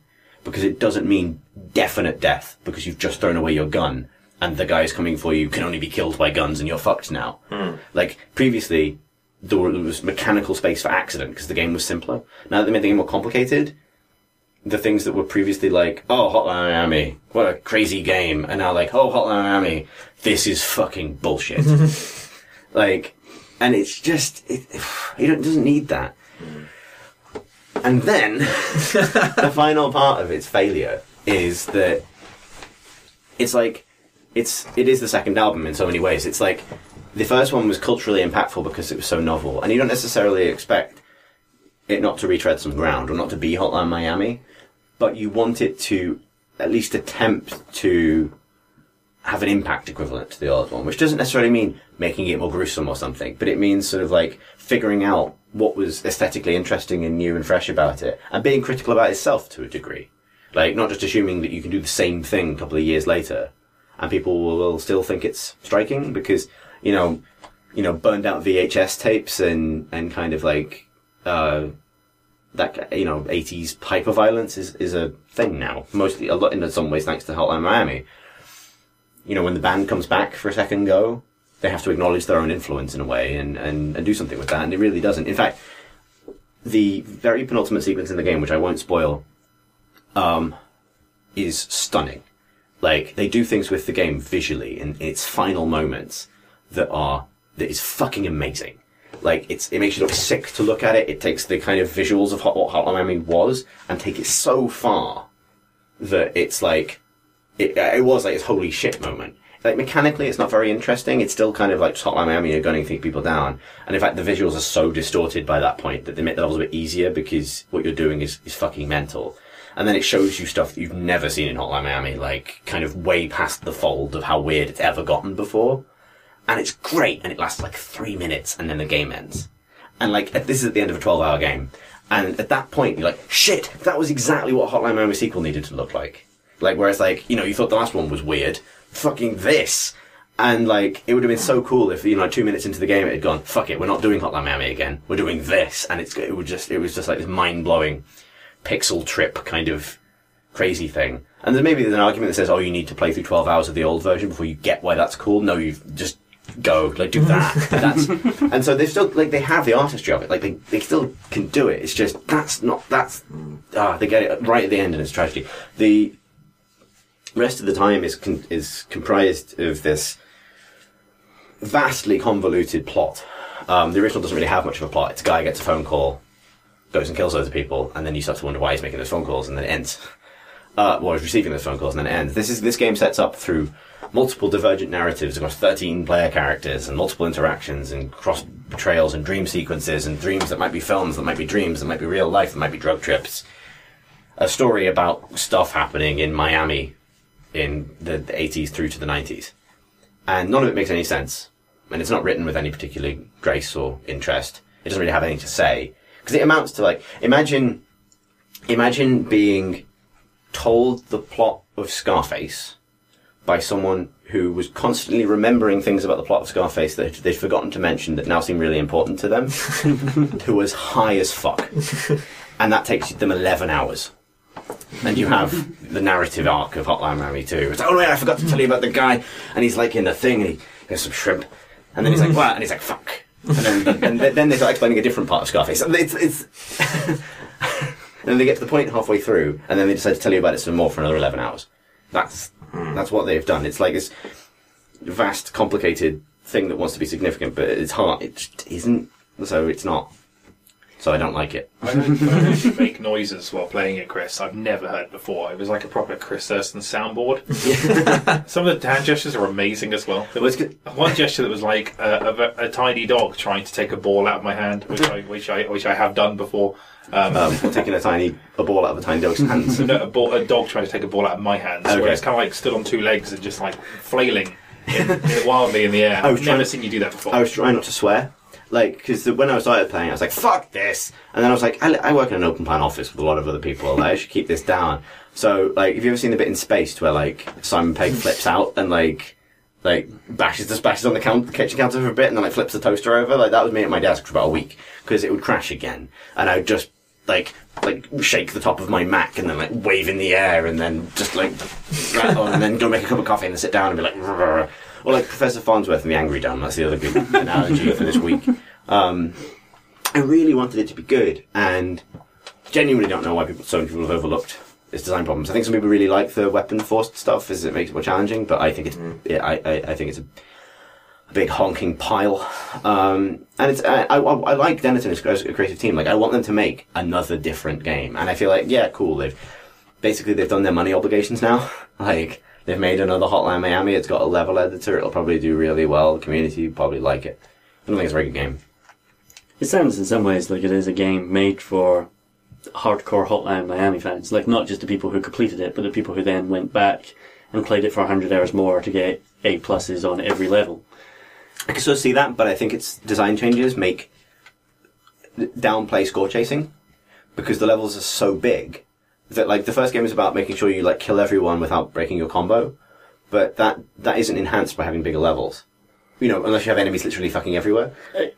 because it doesn't mean definite death, because you've just thrown away your gun, and the guys coming for you can only be killed by guns, and you're fucked now. Like, previously, there was mechanical space for accident, because the game was simpler. Now that they made the game more complicated, the things that were previously like, oh, Hotline Miami, what a crazy game, and now like, oh, Hotline Miami, this is fucking bullshit. Like, and it's just, it doesn't need that. And then, the final part of its failure is that it's like, it is the second album in so many ways. It's like, the first one was culturally impactful because it was so novel, and you don't necessarily expect it not to retread some ground, or not to be Hotline Miami, but you want it to at least attempt to have an impact equivalent to the old one, which doesn't necessarily mean making it more gruesome or something, but it means sort of like figuring out what was aesthetically interesting and new and fresh about it, and being critical about itself to a degree. Like, not just assuming that you can do the same thing a couple of years later, and people will still think it's striking, because, you know, burned out VHS tapes and kind of like, that, 80s hyperviolence is a thing now. Mostly, a lot, in some ways, thanks to Hotline Miami. When the band comes back for a second go, they have to acknowledge their own influence in a way and do something with that, and it really doesn't. In fact, the very penultimate sequence in the game, which I won't spoil, is stunning. Like, they do things with the game visually in its final moments that is fucking amazing. Like, it makes you look sick to look at it. It takes the kind of visuals of what Hotline Miami was and take it so far that it's like, it was like its holy shit moment. Like, mechanically, it's not very interesting. It's still kind of like Hotline Miami, you're gunning people down. And in fact, the visuals are so distorted by that point that they make the levels a bit easier, because what you're doing is fucking mental. And then it shows you stuff that you've never seen in Hotline Miami, like, kind of way past the fold of how weird it's ever gotten before. And it's great, and it lasts like 3 minutes, and then the game ends. And like, this is at the end of a 12-hour game. And at that point, you're like, shit, that was exactly what Hotline Miami sequel needed to look like. Like, whereas like, you thought the last one was weird, fucking this. And like, it would have been so cool if, 2 minutes into the game it had gone, fuck it, we're not doing Hotline Miami again, we're doing this. And it was just like this mind-blowing pixel trip kind of crazy thing. And then maybe there's an argument that says, oh, you need to play through 12 hours of the old version before you get why that's cool. No, you just go, like, do that. And so they still, like, they have the artistry of it. Like, they still can do it. It's just, they get it right at the end and it's tragedy. The rest of the time is comprised of this vastly convoluted plot. The original doesn't really have much of a plot. It's a guy gets a phone call, goes and kills loads of people, and then you start to wonder why he's making those phone calls, and then it ends. He's receiving those phone calls, and then it ends. This game sets up through multiple divergent narratives across 13 player characters, and multiple interactions, and cross betrayals, and dream sequences, and dreams that might be films, that might be dreams, that might be real life, that might be drug trips. A story about stuff happening in Miami in the 80s through to the 90s. And none of it makes any sense. And it's not written with any particular grace or interest. It doesn't really have anything to say. Because it amounts to, like, imagine being told the plot of Scarface by someone who was constantly remembering things about the plot of Scarface that they'd forgotten to mention that now seem really important to them, who was high as fuck. And that takes them 11 hours. And you have the narrative arc of Hotline Miami 2. It's like, oh, yeah, I forgot to tell you about the guy, and he's like in the thing, and he has some shrimp, and then he's like, what? And he's like, fuck. And then they start explaining a different part of Scarface. It's and then they get to the point halfway through, and then they decide to tell you about it some more for another 11 hours. That's what they've done. It's like this vast, complicated thing that wants to be significant, but it's hard. It just isn't, so it's not. So I don't like it. I heard you make noises while playing it, Chris. I've never heard before. It was like a proper Chris Thurston soundboard. Yeah. Some of the hand gestures are amazing as well. There was one gesture that was like a tiny dog trying to take a ball out of my hand, which I have done before. Taking a ball out of a tiny dog's hands. No, a dog trying to take a ball out of my hands. Okay. Where it's kind of like stood on two legs and just like flailing wildly in the air. I was I've never trying- seen you do that before. I was trying not to swear. Like, because when I started playing, I was like, fuck this! And then I was like, I work in an open plan office with a lot of other people, like, I should keep this down. So, like, have you ever seen the bit in Spaced where, like, Simon Pegg flips out and, like bashes on the kitchen counter for a bit and then, like, flips the toaster over? Like, that was me at my desk for about a week, because it would crash again. And I would just, like shake the top of my Mac and then, like, wave in the air and then just, like, rattle and then go make a cup of coffee and then sit down and be like, rrr. Or like Professor Farnsworth and the Angry Dumb, that's the other good analogy for this week. I really wanted it to be good, and genuinely don't know why so many people have overlooked its design problems. I think some people really like the weapon forced stuff, as it makes it more challenging, but I think it's I think it's a big honking pile. And it's I like Denison as a creative team. Like, I want them to make another different game, and I feel like, yeah, cool. They've done their money obligations now. Like, they've made another Hotline Miami. It's got a level editor. It'll probably do really well. The community will probably like it. I don't think it's a very good game. It sounds in some ways like it is a game made for hardcore Hotline Miami fans. Like, not just the people who completed it, but the people who then went back and played it for 100 hours more to get A+ on every level. I can sort of see that, but I think its design changes make downplay score chasing, because the levels are so big that, like, the first game is about making sure you, like, kill everyone without breaking your combo, but that isn't enhanced by having bigger levels. You know, unless you have enemies literally fucking everywhere.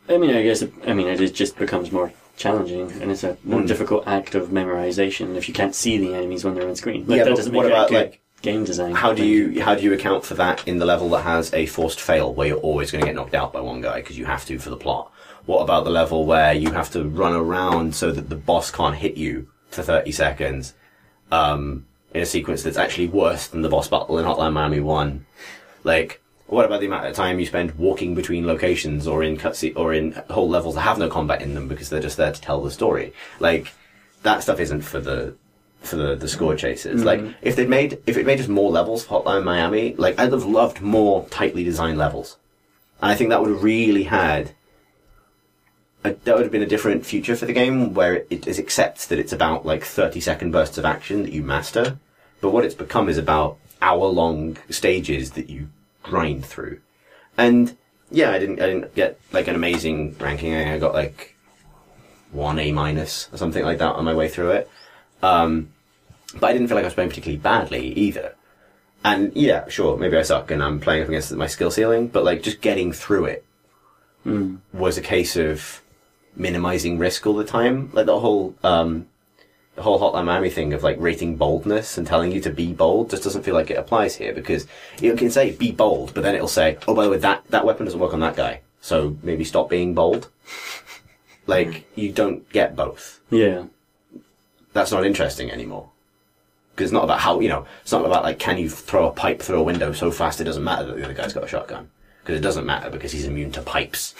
I mean, I guess, it just becomes more challenging, and it's a more difficult act of memorization if you can't see the enemies when they're on screen. Like, Yeah, that but doesn't what make it about, a good like, game design. How do you account for that in the level that has a forced fail, where you're always going to get knocked out by one guy because you have to for the plot? What about the level where you have to run around so that the boss can't hit you for 30 seconds? In a sequence that's actually worse than the boss battle in Hotline Miami 1. Like, what about the amount of time you spend walking between locations or in cutscene or in whole levels that have no combat in them because they're just there to tell the story? Like, that stuff isn't for the score chasers. Like, if it made just more levels for Hotline Miami, like, I'd have loved more tightly designed levels. And I think that would have really that would have been a different future for the game, where it accepts that it's about, like, 30-second bursts of action that you master, but what it's become is about hour-long stages that you grind through. And yeah, I didn't get, like, an amazing ranking. I got, like, 1 A- or something like that on my way through it. But I didn't feel like I was playing particularly badly either. And yeah, sure, maybe I suck and I'm playing up against my skill ceiling, but, like, just getting through it was a case of minimizing risk all the time. Like, the whole Hotline Miami thing of, like, rating boldness and telling you to be bold just doesn't feel like it applies here, because it can say be bold, but then it'll say, oh, by the way, that weapon doesn't work on that guy, so maybe stop being bold. Like, you don't get both. Yeah. That's not interesting anymore. Because it's not about how, it's not about, like, can you throw a pipe through a window so fast it doesn't matter that the other guy's got a shotgun. Because it doesn't matter, because he's immune to pipes.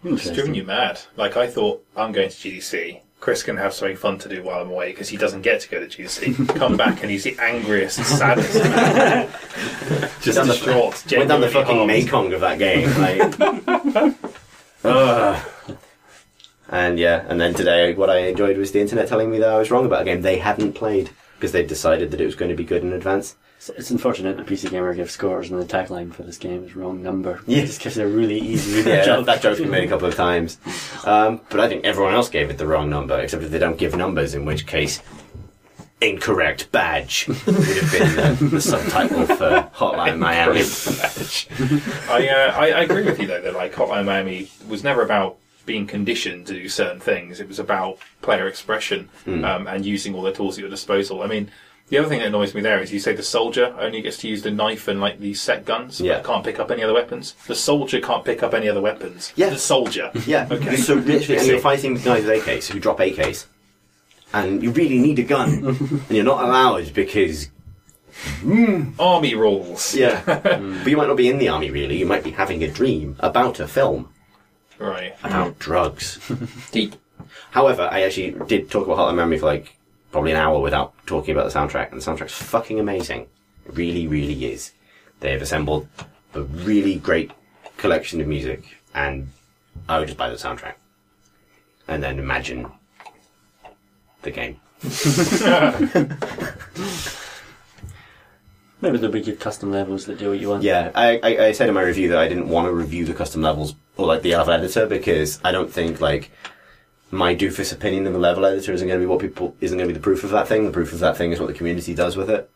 It's driven you mad. Like, I thought, I'm going to GDC. Chris can have something fun to do while I'm away, because he doesn't get to go to GDC. Come back and he's the angriest, saddest man. Just distraught. Went down the fucking harmed. Mekong of that game. Like, and yeah, and then today what I enjoyed was the internet telling me that I was wrong about a game they hadn't played, because they'd decided that it was going to be good in advance. It's unfortunate that PC Gamer gives scores and the tagline for this game is wrong number. Yeah. It just gives it a really easy Yeah, joke. that joke's been made a couple of times. But I think everyone else gave it the wrong number, except if they don't give numbers, in which case, incorrect badge would have been the subtitle for Hotline Miami. I agree with you, though, that, like, Hotline Miami was never about being conditioned to do certain things. It was about player expression and using all the tools at your disposal. I mean, the other thing that annoys me there is you say the soldier only gets to use the knife and, like, these set guns, but can't pick up any other weapons. The soldier can't pick up any other weapons. Yeah. The soldier. Yeah, Okay. so literally, and you're fighting guys with AKs who drop AKs, and you really need a gun, and you're not allowed because... Army rules. Yeah. But you might not be in the army, really. You might be having a dream about a film. Right. About drugs. Deep. However, I actually did talk about Hotline Miami for, like, probably an hour without talking about the soundtrack, and the soundtrack's fucking amazing. It really, really is. They've assembled a really great collection of music, and I would just buy the soundtrack. And then imagine the game. Maybe there'll be good custom levels that do what you want. Yeah, I said in my review that I didn't want to review the custom levels or like the level editor because I don't think like my doofus opinion of the level editor isn't going to be the proof of that thing. The proof of that thing is what the community does with it.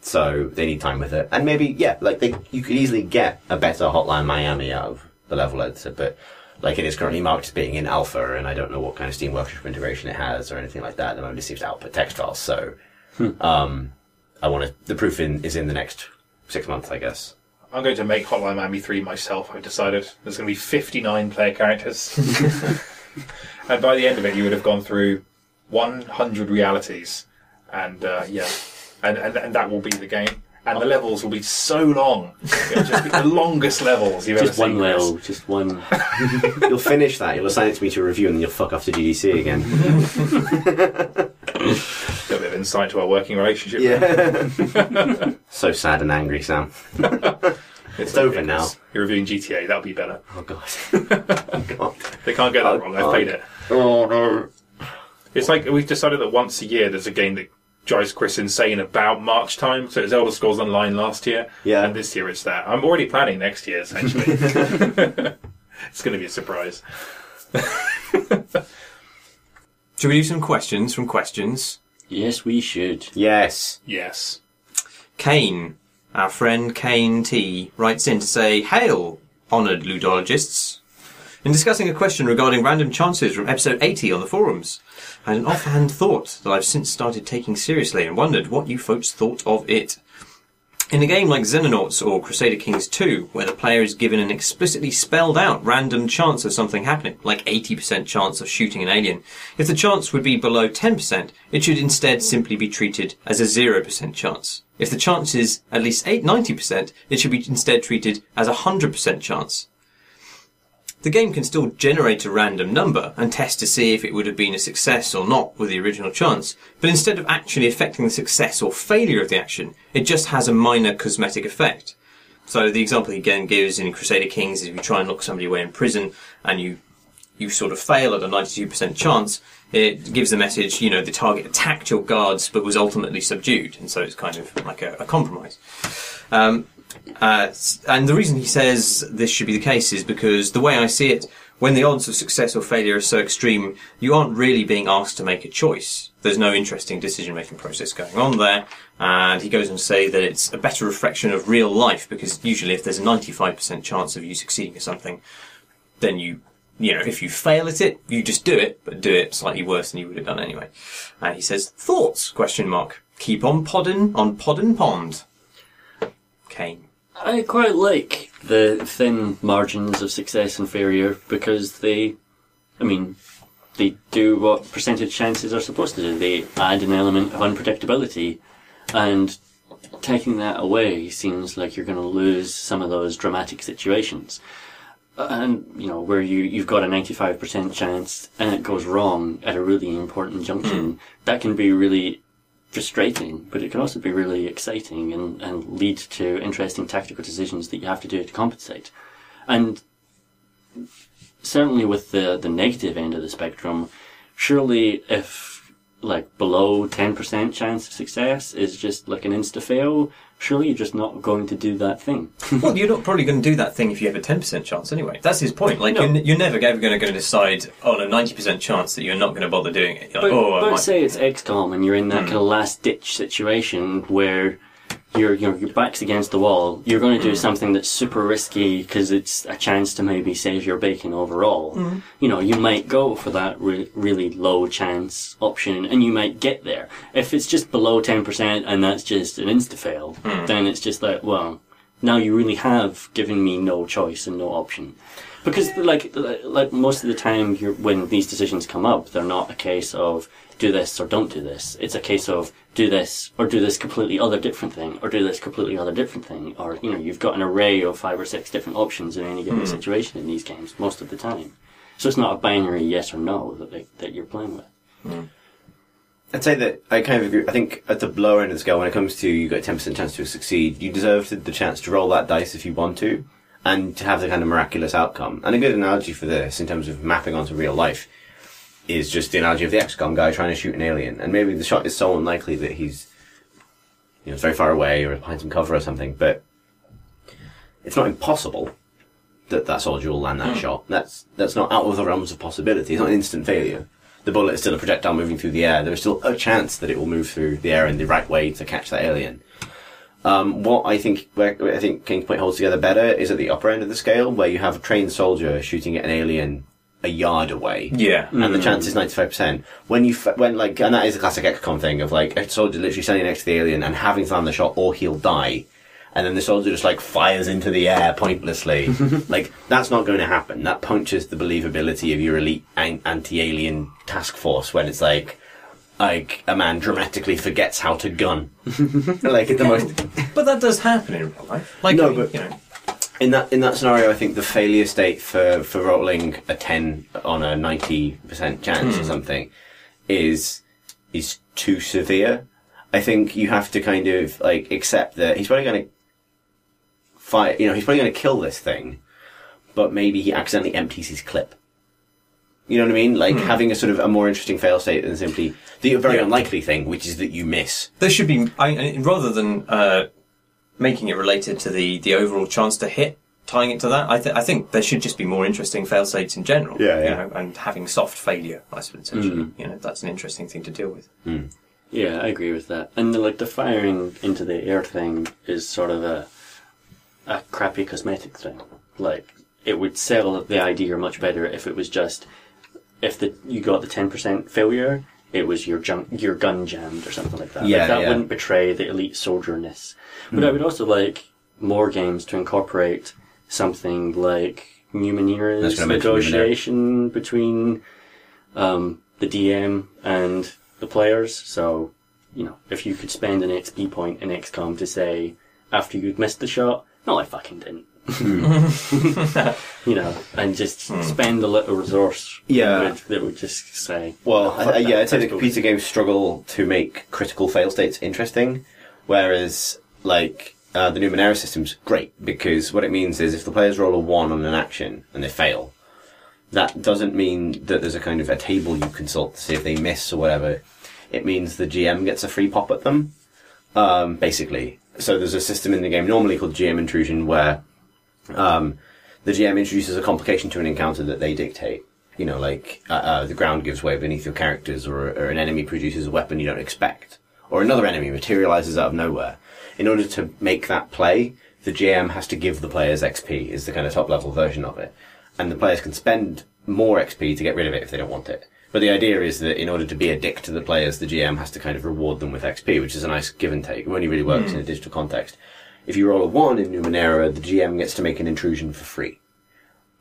So they need time with it, and maybe you could easily get a better Hotline Miami out of the level editor, but like it is currently marked as being in alpha, and I don't know what kind of Steam Workshop integration it has or anything like that. At the moment, it seems to output text files. So, the proof is in the next 6 months, I guess. I'm going to make Hotline Miami 3 myself, I've decided. There's going to be 59 player characters. And by the end of it, you would have gone through 100 realities. And, and that will be the game. And the levels will be so long. It'll just be the longest levels you've ever Just seen. one level, just one. You'll finish that, you'll assign it to me to review, and then you'll fuck off to GDC again. A bit of insight to our working relationship. Yeah. So sad and angry, Sam. It's over now. You're reviewing GTA, that'll be better. Oh, God. Oh, God. They can't get that wrong, I've played it. Oh, no. It's like we've decided that once a year there's a game that drives Chris insane about March time. So it was Elder Scrolls Online last year, and this year it's that. I'm already planning next year, essentially. It's going to be a surprise. Should we do some questions from questions? Yes, we should. Yes. Yes. Kane, our friend Kane T, writes in to say, "Hail, honoured ludologists. In discussing a question regarding random chances from episode 80 on the forums, I had an offhand thought that I've since started taking seriously and wondered what you folks thought of it. In a game like Xenonauts or Crusader Kings 2, where the player is given an explicitly spelled out random chance of something happening, like 80% chance of shooting an alien, if the chance would be below 10%, it should instead simply be treated as a 0% chance. If the chance is at least 90%, it should be instead treated as a 100% chance. The game can still generate a random number and test to see if it would have been a success or not with the original chance, but instead of actually affecting the success or failure of the action, it just has a minor cosmetic effect. So the example he again gives in Crusader Kings is if you try and lock somebody away in prison and you sort of fail at a 92% chance, it gives the message, the target attacked your guards but was ultimately subdued, and so it's kind of like a compromise. And the reason he says this should be the case is because the way I see it, when the odds of success or failure are so extreme, you aren't really being asked to make a choice. There's no interesting decision-making process going on there. And he goes on to say that it's a better reflection of real life, because usually if there's a 95% chance of you succeeding at something, then if you fail at it, you just do it, but do it slightly worse than you would have done anyway. And he says, thoughts? ? Keep on poddin' on Poddin' Pond. Kane. I quite like the thin margins of success and failure because they do what percentage chances are supposed to do. They add an element of unpredictability, and taking that away seems like you're going to lose some of those dramatic situations. And, where you've got a 95% chance and it goes wrong at a really important junction, that can be really frustrating, but it can also be really exciting and lead to interesting tactical decisions that you have to do to compensate. And certainly with the negative end of the spectrum, surely if below 10% chance of success is just like an insta-fail, surely you're just not going to do that thing. Well, you're not probably going to do that thing if you have a 10% chance anyway. That's his point. You're never ever going to decide on a 90% chance that you're not going to bother doing it. But say it's XCOM and you're in that kind of last-ditch situation where your back's against the wall. You're going to do something that's super risky because it's a chance to maybe save your bacon overall. You might go for that really low chance option and you might get there. If it's just below 10% and that's just an insta-fail, then it's just like, well, now you really have given me no choice and no option. Because like most of the time when these decisions come up, they're not a case of do this or don't do this. It's a case of do this or do this completely other different thing or do this completely other different thing. Or, you've got an array of 5 or 6 different options in any given situation in these games most of the time. So it's not a binary yes or no that you're playing with. I'd say that I kind of agree. I think at the lower end of the scale, when it comes to you got a 10% chance to succeed, you deserve the chance to roll that dice if you want to, and to have the kind of miraculous outcome. And a good analogy for this, in terms of mapping onto real life, is just the analogy of the XCOM guy trying to shoot an alien. And maybe the shot is so unlikely that he's it's very far away or behind some cover or something, but it's not impossible that soldier will land that shot. That's not out of the realms of possibility. It's not an instant failure. The bullet is still a projectile moving through the air. There is still a chance that it will move through the air in the right way to catch that alien. Where I think King's Point holds together better is at the upper end of the scale, where you have a trained soldier shooting at an alien a yard away. Yeah. And the chance is 95%. And that is a classic XCOM thing of like a soldier literally standing next to the alien and having to land the shot or he'll die. And then the soldier just like fires into the air pointlessly. Like, that's not going to happen. That punctures the believability of your elite anti-alien task force when it's like a man dramatically forgets how to gun. Like at the most. But that does happen in real life. Like, No, I mean, but- you know. In that scenario, I think the failure state for rolling a 10 on a 90% chance or something is too severe. I think you have to kind of like accept that he's probably going to fire. He's probably going to kill this thing, but maybe he accidentally empties his clip. You know what I mean? Like having a sort of a more interesting fail state than simply the very unlikely thing, which is that you miss. There should be, rather than making it related to the overall chance to hit, tying it to that, I think there should just be more interesting fail states in general. Yeah, yeah. You know, and having soft failure, I suppose, essentially. That's an interesting thing to deal with. Yeah, I agree with that. And the firing into the air thing is sort of a crappy cosmetic thing. Like, it would sell the idea much better if it was just, if you got the 10% failure, it was your gun jammed or something like that. Yeah, like, that yeah. wouldn't betray the elite soldierness. But I would also like more games to incorporate something like Numenera's negotiation between the DM and the players. So, if you could spend an XP point in XCOM to say, after you'd missed the shot, no, I fucking didn't. And just spend a little resource that would just say... Well, I'd say the That's computer games struggle to make critical fail states interesting, whereas, like, the Numenera system's great, because what it means is if the players roll a 1 on an action and they fail, that doesn't mean that there's a kind of a table you consult to see if they miss or whatever. It means the GM gets a free pop at them, basically. So there's a system in the game normally called GM Intrusion where the GM introduces a complication to an encounter that they dictate. The ground gives way beneath your characters, or an enemy produces a weapon you don't expect, or another enemy materializes out of nowhere. In order to make that play, the GM has to give the players XP, is the kind of top level version of it. And the players can spend more XP to get rid of it if they don't want it. But the idea is that in order to be a dick to the players, the GM has to kind of reward them with XP, which is a nice give and take. It only really works in a digital context. If you roll a 1 in Numenera, the GM gets to make an intrusion for free.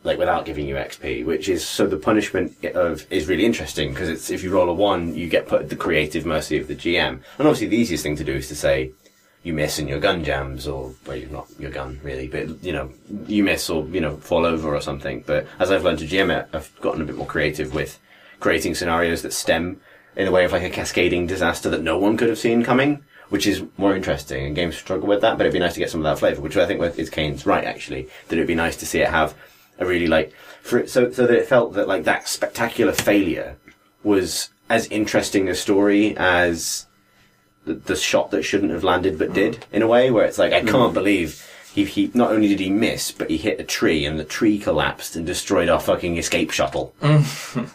Like, without giving you XP, which is, so the punishment is really interesting, because it's, if you roll a 1, you get put at the creative mercy of the GM. And obviously the easiest thing to do is to say, you miss and your gun jams, or, well, you're not your gun, really, but, you miss or, fall over or something. But as I've learned to GM it, I've gotten a bit more creative with creating scenarios that stem in the way of like a cascading disaster that no one could have seen coming, which is more interesting, and games struggle with that, but it'd be nice to get some of that flavour, which I think is Kane's right, actually, that it'd be nice to see it have a really, so that it felt that, like, that spectacular failure was as interesting a story as the shot that shouldn't have landed but did, in a way, where it's like, I can't believe he not only did he miss, but he hit a tree, and the tree collapsed and destroyed our fucking escape shuttle.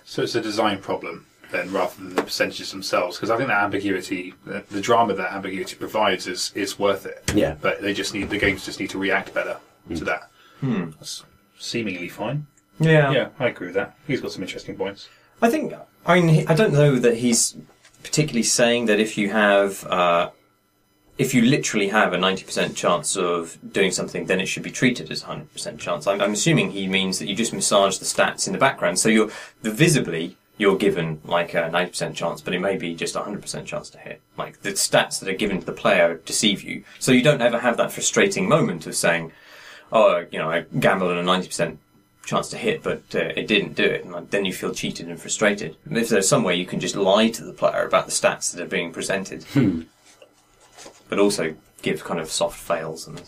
So it's a design problem, then, rather than the percentages themselves, because I think that ambiguity, the drama that ambiguity provides is worth it. Yeah. But the games just need to react better to that. That's seemingly fine. Yeah. Yeah, I agree with that. He's got some interesting points. I don't know that he's particularly saying that if you literally have a 90% chance of doing something, then it should be treated as a 100% chance. I'm assuming he means that you just massage the stats in the background. So visibly, you're given like a 90% chance, but it may be just a 100% chance to hit. Like, the stats that are given to the player deceive you. So you don't ever have that frustrating moment of saying, I gambled on a 90% chance to hit, but it didn't do it. And then you feel cheated and frustrated. And if there's some way you can just lie to the player about the stats that are being presented, but also give kind of soft fails and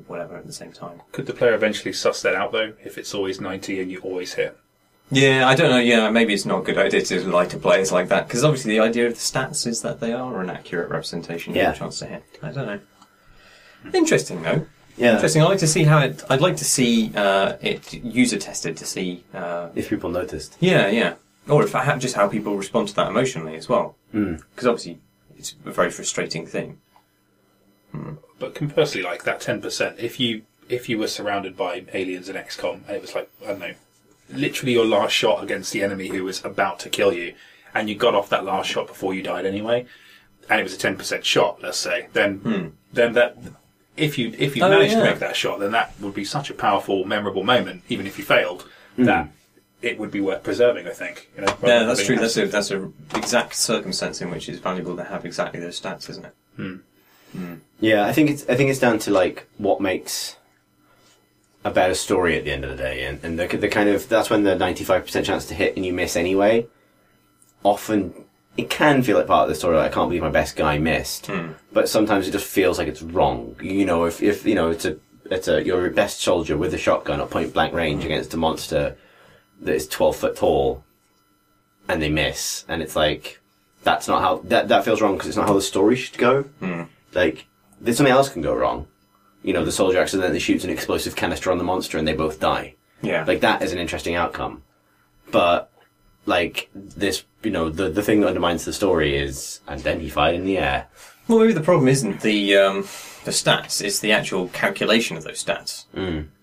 whatever at the same time. Could the player eventually suss that out, though, if it's always 90 and you always hit? Yeah, I don't know. Yeah, maybe it's not a good idea to lie to players like that, because obviously the idea of the stats is that they are an accurate representation of your chance to hit. I don't know. Interesting, though. Yeah. Interesting. I'd like to see how it. I'd like to see it user tested to see if people noticed. Yeah. Or if just how people respond to that emotionally as well. Because obviously it's a very frustrating thing. But conversely, like that 10%, if you were surrounded by aliens in XCOM and it was like, I don't know, literally your last shot against the enemy who was about to kill you, and you got off that last shot before you died anyway, and it was a 10% shot, let's say, then that if you managed to make that shot, then that would be such a powerful, memorable moment, even if you failed, that it would be worth preserving, I think. You know, yeah, that's true. That's a exact circumstance in which it's valuable to have exactly those stats, isn't it? Yeah, I think it's down to like what makes a better story at the end of the day, and the kind of that's when the 95% chance to hit and you miss anyway. Often it can feel like part of the story. Like, I can't believe my best guy missed, but sometimes it just feels like it's wrong. You know, if you know it's a you're your best soldier with a shotgun at point blank range against a monster that is 12 foot tall, and they miss, and it's like that's not how that feels wrong because it's not how the story should go. Like, there's something else can go wrong. You know, the soldier accidentally shoots an explosive canister on the monster and they both die. Yeah. Like, that is an interesting outcome. But, like, this, you know, the thing that undermines the story is, and then he fired in the air. Well, maybe the problem isn't the stats, it's the actual calculation of those stats.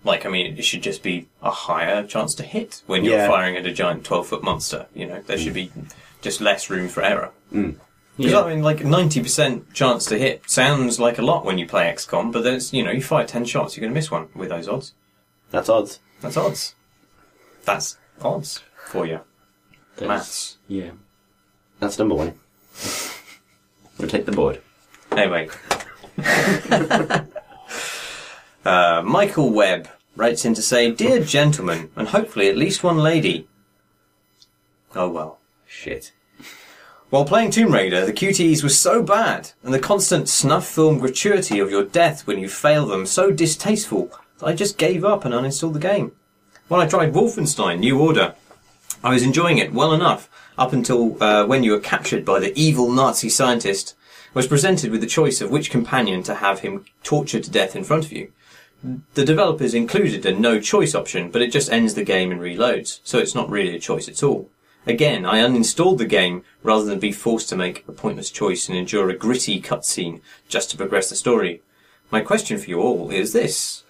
Like, I mean, it should just be a higher chance to hit when you're firing at a giant 12-foot monster. You know, there should be just less room for error. Because, I mean, like, 90% chance to hit sounds like a lot when you play XCOM, but there's, you know, you fire 10 shots, you're going to miss one with those odds. That's odds. That's odds. That's odds for you. Maths. Yeah. That's number one. We'll take the board. Anyway. Michael Webb writes in to say, "Dear gentlemen, and hopefully at least one lady." Oh well. Shit. While playing Tomb Raider, the QTEs were so bad, and the constant snuff film gratuity of your death when you fail them so distasteful, that I just gave up and uninstalled the game. When I tried Wolfenstein New Order, I was enjoying it well enough, up until when you were captured by the evil Nazi scientist, was presented with the choice of which companion to have him tortured to death in front of you. The developers included a no choice option, but it just ends the game and reloads, so it's not really a choice at all. Again, I uninstalled the game rather than be forced to make a pointless choice and endure a gritty cutscene just to progress the story. My question for you all is this.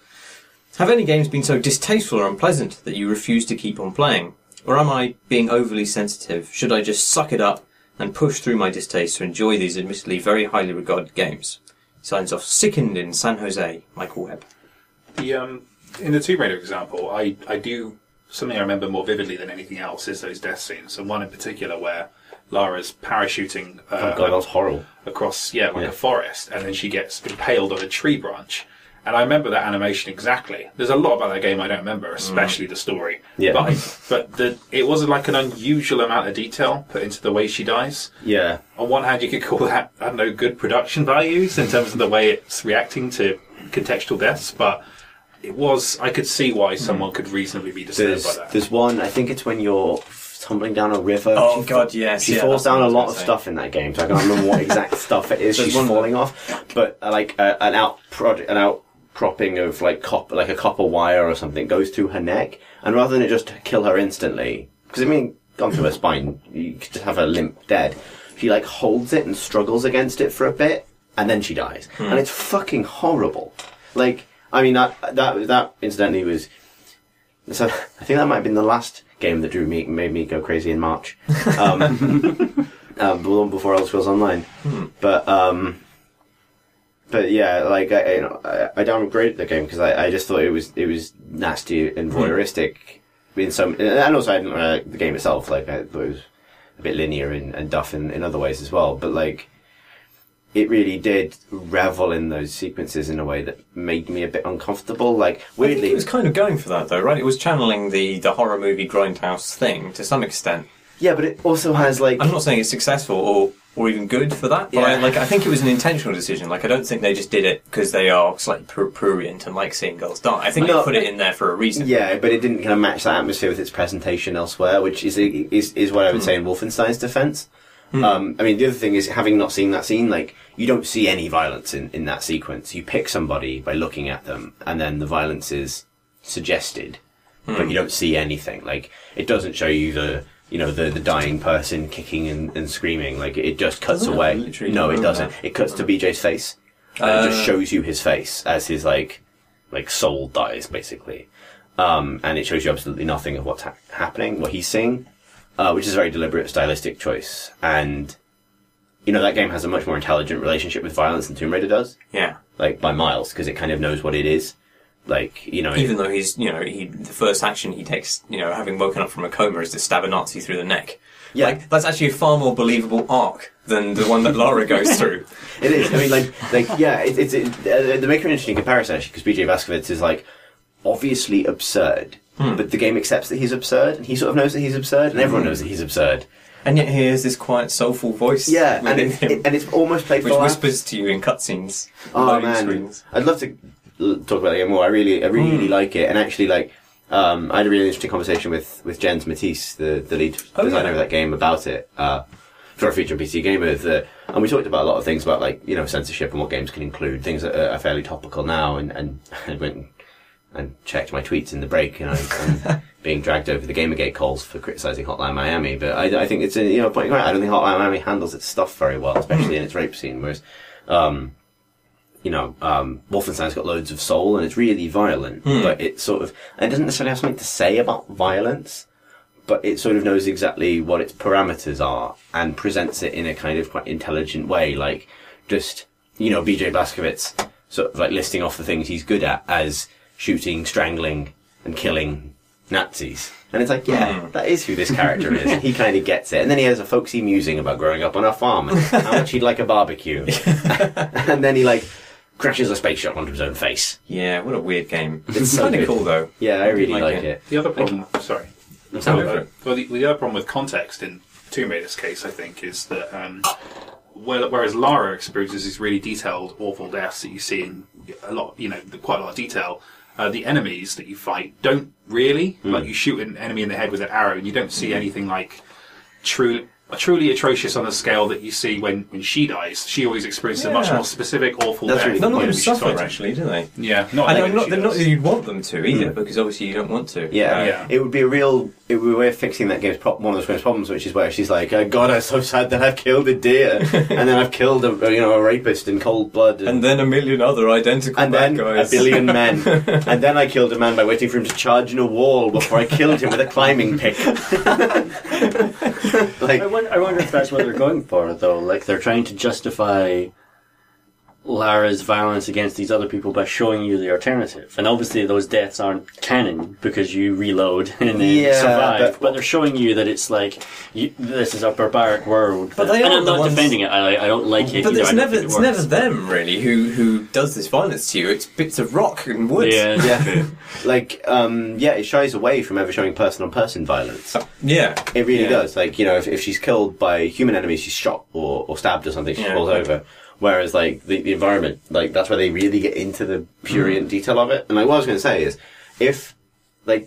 Have any games been so distasteful or unpleasant that you refuse to keep on playing? Or am I being overly sensitive? Should I just suck it up and push through my distaste to enjoy these admittedly very highly regarded games? Signs off sickened in San Jose, Michael Webb. In the Tomb Raider example, I do... Something I remember more vividly than anything else is those death scenes, and one in particular where Lara's parachuting that was horrible. Across, a forest, and then she gets impaled on a tree branch. And I remember that animation exactly. There's a lot about that game I don't remember, especially the story. Yeah. But it wasn't like an unusual amount of detail put into the way she dies. Yeah. On one hand, you could call that, I don't know, good production values in terms of the way it's reacting to contextual deaths, but... I could see why someone could reasonably be disturbed by that. There's one, I think it's when you're tumbling down a river. Oh, God, yes. She falls down a lot of stuff in that game, so I can't remember what exact stuff it is she's falling off. But an outcropping of like a copper wire or something goes through her neck, and rather than it just kill her instantly, because I mean, gone through her spine, you could just have her limp dead. She like holds it and struggles against it for a bit, and then she dies. And it's fucking horrible. Like... I mean, that incidentally was... So, I think that might have been the last game that made me go crazy in March. The one before Elder Scrolls Online. But yeah, like, I downgraded the game because I just thought it was nasty and voyeuristic in some... And also, I didn't like the game itself. Like, I thought it was a bit linear and duff in other ways as well. But, like... It really did revel in those sequences in a way that made me a bit uncomfortable. Like, weirdly, I think it was kind of going for that, though, right? It was channeling the horror movie grindhouse thing to some extent. Yeah, but it also has like... I'm not saying it's successful or or even good for that. But I think it was an intentional decision. Like, I don't think they just did it because they are slightly prurient and like seeing girls die. I think they put it in there for a reason. Yeah, but it didn't kind of match that atmosphere with its presentation elsewhere, which is what I would say in Wolfenstein's defense. I mean, the other thing is, having not seen that scene, like, you don't see any violence in that sequence. You pick somebody by looking at them, and then the violence is suggested, but you don't see anything. Like, it doesn't show you the dying person kicking and screaming. Like, it just cuts away. No, it doesn't. It cuts to BJ's face, and it just shows you his face as his, like soul dies, basically. And it shows you absolutely nothing of what's happening, what he's seeing. Which is a very deliberate stylistic choice. And, that game has a much more intelligent relationship with violence than Tomb Raider does. Yeah. Like, by miles, because it kind of knows what it is. Like, Even though he's, the first action he takes, having woken up from a coma is to stab a Nazi through the neck. Yeah. Like, that's actually a far more believable arc than the one that Lara goes through. It is. I mean, they make an interesting comparison, actually, because BJ Blazkowicz is, obviously absurd. But the game accepts that he's absurd, and he sort of knows that he's absurd, and everyone knows that he's absurd. And yet he has this quiet, soulful voice. Yeah, and it's almost played for which laughs. whispers to you in cutscenes. Oh man, screens. I'd love to talk about the game more. I really like it, and actually, I had a really interesting conversation with Jens Matisse, the lead designer of that game, about it for a feature PC Gamer, and we talked about a lot of things about censorship and what games can include, things that are fairly topical now, and I went and checked my tweets in the break, and being dragged over the Gamergate calls for criticising Hotline Miami. But I think it's point right. I don't think Hotline Miami handles its stuff very well, especially in its rape scene. Whereas, Wolfenstein's got loads of soul and it's really violent, but it doesn't necessarily have something to say about violence, but it sort of knows exactly what its parameters are and presents it in a kind of quite intelligent way. Like, just BJ Blazkowicz sort of listing off the things he's good at as shooting, strangling, and killing Nazis. And it's that is who this character is. He kind of gets it. And then he has a folksy musing about growing up on a farm and how much he'd like a barbecue. And then he, crashes a space shuttle onto his own face. Yeah, what a weird game. It's kind of cool, though. Yeah, I really like it. The other problem... Sorry. The other problem with context in Tomb Raider's case, I think, is that whereas Lara experiences these really detailed, awful deaths that you see in quite a lot of detail, the enemies that you fight don't really. Like, you shoot an enemy in the head with an arrow and you don't see anything truly atrocious on the scale that you see when she dies. She always experiences a much more specific, awful death. None of them suffer, actually, do they? Yeah, not that you'd want them to either, because obviously you don't want to. Yeah. It would be a way of fixing that game's one of those game's problems, which is where she's like, oh, God, I'm so sad that I've killed a deer, and then I've killed a rapist in cold blood, and then a million other identical bad guys, a billion men, and then I killed a man by waiting for him to charge in a wall before I killed him with a climbing pick. I wonder if that's what they're going for, though. Like, they're trying to justify Lara's violence against these other people by showing you the alternative. And obviously those deaths aren't canon because you reload and then survive. But they're showing you that it's this is a barbaric world. But they and I'm not defending it. I don't like it. But either. it's never them, really, who does this violence to you. It's bits of rock and wood. Yeah. It shies away from ever showing person-on-person violence. It really does. If she's killed by human enemies, she's shot or stabbed or something, she falls over. Whereas, the environment, that's where they really get into the prurient detail of it. And, what I was going to say is, if,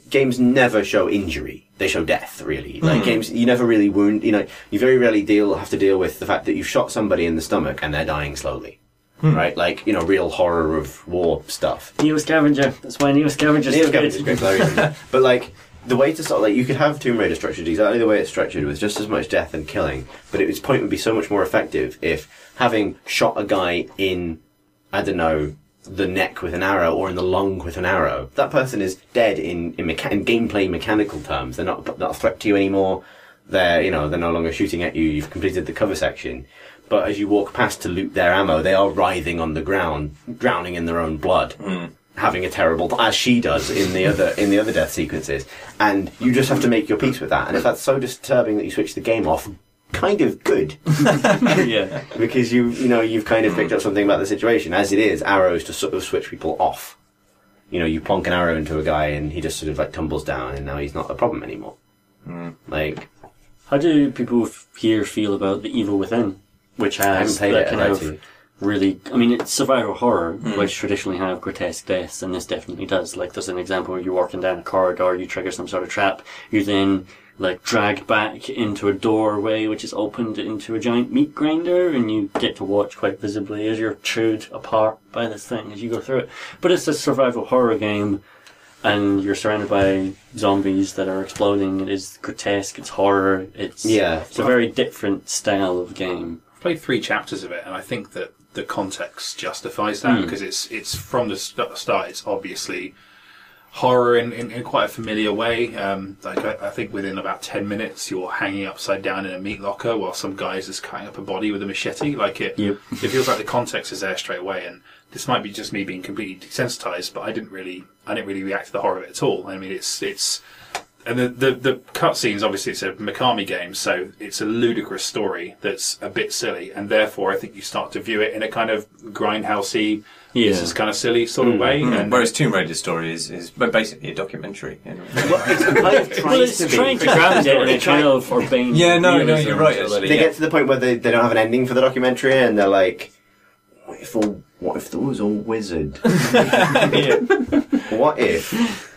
games never show injury, they show death, really. Games, you never really wound, you very rarely have to deal with the fact that you've shot somebody in the stomach and they're dying slowly. Right? Real horror of war stuff. Neo Scavenger. That's why Neo Scavenger is great for that reason. But, the way to you could have Tomb Raider structured exactly the way it's structured, with just as much death and killing, but its point would be so much more effective if, having shot a guy in, the neck with an arrow or in the lung with an arrow, that person is dead in gameplay mechanical terms. They're not a threat to you anymore. They're no longer shooting at you. You've completed the cover section. But as you walk past to loot their ammo, they are writhing on the ground, drowning in their own blood. Having a terrible, as she does in the other death sequences, and you just have to make your peace with that. And if that's so disturbing that you switch the game off, kind of good, because you've kind of picked up something about the situation. As it is, arrows to sort of switch people off. You plonk an arrow into a guy and he just sort of tumbles down, and now he's not a problem anymore. How do people here feel about the evil within? which haven't has played that it, kind I'd of like to. really, I mean, it's survival horror, which traditionally have grotesque deaths, and this definitely does. Like, there's an example where you're walking down a corridor, you trigger some sort of trap, you then, like, dragged back into a doorway which is opened into a giant meat grinder, and you get to watch quite visibly as you're chewed apart by this thing as you go through it. But it's a survival horror game, and you're surrounded by zombies that are exploding. It is grotesque, it's horror, it's a very different style of game. I've played 3 chapters of it, and I think that the context justifies that, because it's from the start, it's obviously horror in quite a familiar way. I think within about 10 minutes you're hanging upside down in a meat locker while some guy is just cutting up a body with a machete. It feels like the context is there straight away, and this might be just me being completely desensitized, but I didn't really react to the horror of it at all. I mean, it's and the cutscenes, obviously it's a Mikami game, so it's a ludicrous story that's a bit silly, and therefore I think you start to view it in a kind of grindhousey, this is kind of silly sort of way. And whereas Tomb Raider's story is basically a documentary. It's trying to ground it in a kind of urbane. Yeah, no, you're right. They get to the point where they don't have an ending for the documentary, and they're like, what if there was a wizard? What if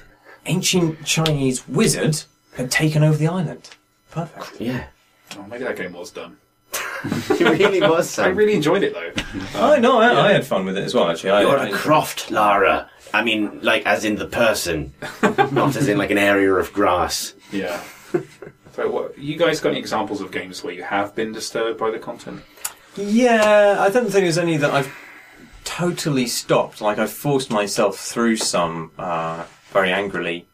ancient Chinese wizard had taken over the island? Perfect. Yeah. Oh, maybe that game was done. It really was. I really enjoyed it though. I had fun with it as well. Actually, You're a croft, Lara. I mean, like as in the person, not as in like an area of grass. Yeah. So, you guys got any examples of games where you have been disturbed by the content? Yeah, I don't think there's any that I've totally stopped. Like I've forced myself through some very angrily.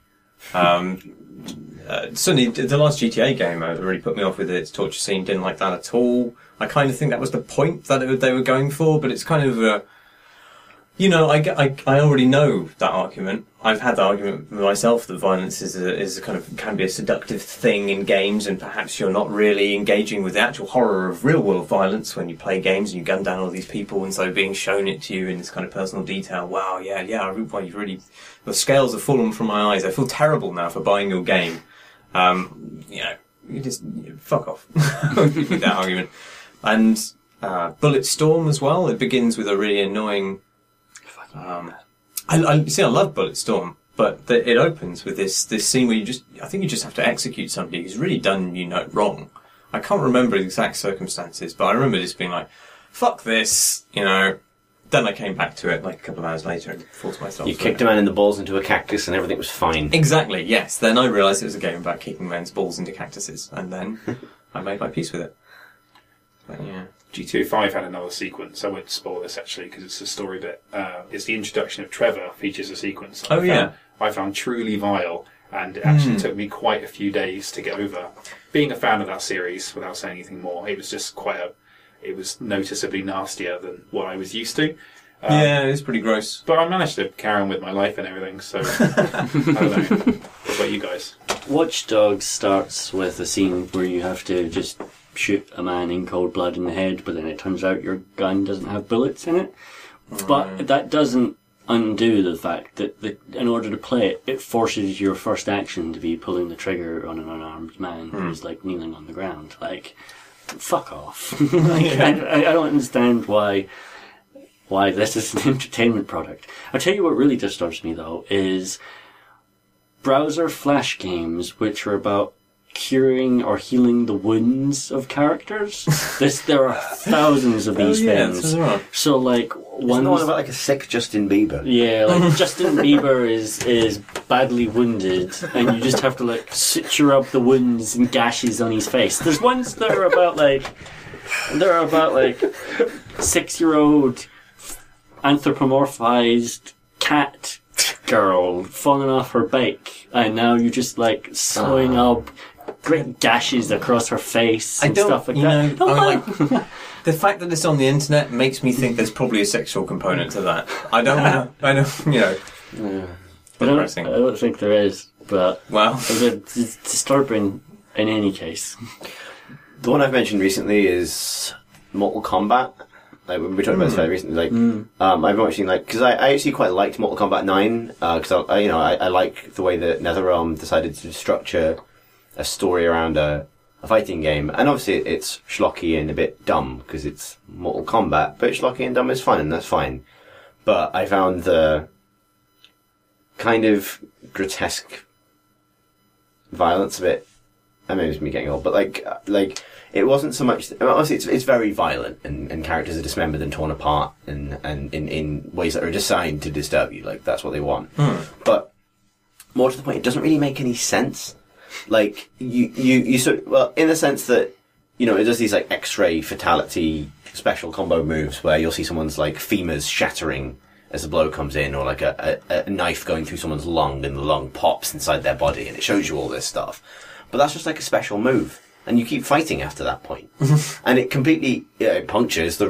Certainly, the last GTA game really put me off with its torture scene. Didn't like that at all. I kind of think that was the point that they were going for, but it's kind of a... I already know that argument. I've had the argument with myself that violence is a kind of can be a seductive thing in games, and perhaps you're not really engaging with the actual horror of real world violence when you play games and you gun down all these people, and so being shown it to you in this kind of personal detail. Wow, you've really the scales have fallen from my eyes. I feel terrible now for buying your game. You just fuck off with that argument. And Bulletstorm as well. It begins with a really annoying. I love Bulletstorm, but it opens with this scene where I think you just have to execute somebody who's really done wrong. I can't remember the exact circumstances, but I remember just being like, "Fuck this," Then I came back to it like a couple of hours later and forced myself. You kicked a man in the balls into a cactus and everything was fine. Exactly. Yes. Then I realised it was a game about kicking men's balls into cactuses, and then I made my peace with it. But yeah. GTA 5 had another sequence. I won't spoil this actually because it's a story bit. It's the introduction of Trevor features a sequence. I found truly vile, and it actually took me quite a few days to get over. Being a fan of that series, without saying anything more, it was just it was noticeably nastier than what I was used to. It's pretty gross. But I managed to carry on with my life and everything, so I don't know. What about you guys? Watch Dogs starts with a scene where you have to just shoot a man in cold blood in the head, but then it turns out your gun doesn't have bullets in it. But that doesn't undo the fact that in order to play it, it forces your first action to be pulling the trigger on an unarmed man who's like kneeling on the ground. Like, fuck off. I don't understand why this is an entertainment product. I'll tell you what really disturbs me though is browser flash games which are about curing or healing the wounds of characters. There are thousands of these things. So like one about like a sick Justin Bieber. Yeah, like Justin Bieber is badly wounded, and you just have to like suture up the wounds and gashes on his face. There's ones that are about like 6-year-old anthropomorphized cat girl falling off her bike, and now you just like sewing up great gashes across her face and stuff like that. The fact that it's on the internet makes me think there's probably a sexual component to that. I don't know. I don't think there is, but it's disturbing in any case. The one I've mentioned recently is Mortal Kombat. Like we were talking about this very recently. I've been watching because I actually quite liked Mortal Kombat 9 because I like the way that NetherRealm decided to structure a story around a a fighting game. And obviously it's schlocky and a bit dumb because it's Mortal Kombat, but schlocky and dumb is fun, and that's fine. But I found the kind of grotesque violence a bit, I mean, it's me getting old, but like it wasn't so much, obviously it's very violent, and characters are dismembered and torn apart and in ways that are designed to disturb you, like that's what they want. But more to the point, it doesn't really make any sense. Like, you sort of, well, in the sense that, you know, it does these, like, X-ray fatality special combo moves where you'll see someone's, like, femurs shattering as the blow comes in, or, like, a knife going through someone's lung, and the lung pops inside their body, and it shows you all this stuff. But that's just, like, a special move. And you keep fighting after that point. And it completely, it punctures the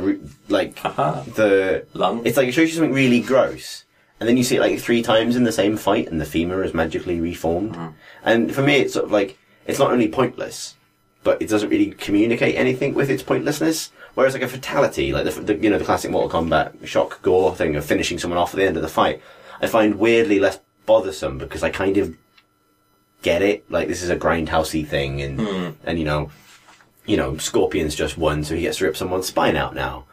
lung. It's like, it shows you something really gross. And then you see it like 3 times in the same fight, and the femur is magically reformed. And for me, it's sort of like, it's not only pointless, but it doesn't really communicate anything with its pointlessness. Whereas like a fatality, like the classic Mortal Kombat shock gore thing of finishing someone off at the end of the fight, I find weirdly less bothersome because I kind of get it. Like, this is a grindhousey thing, and you know, Scorpion's just won, so he gets to rip someone's spine out now.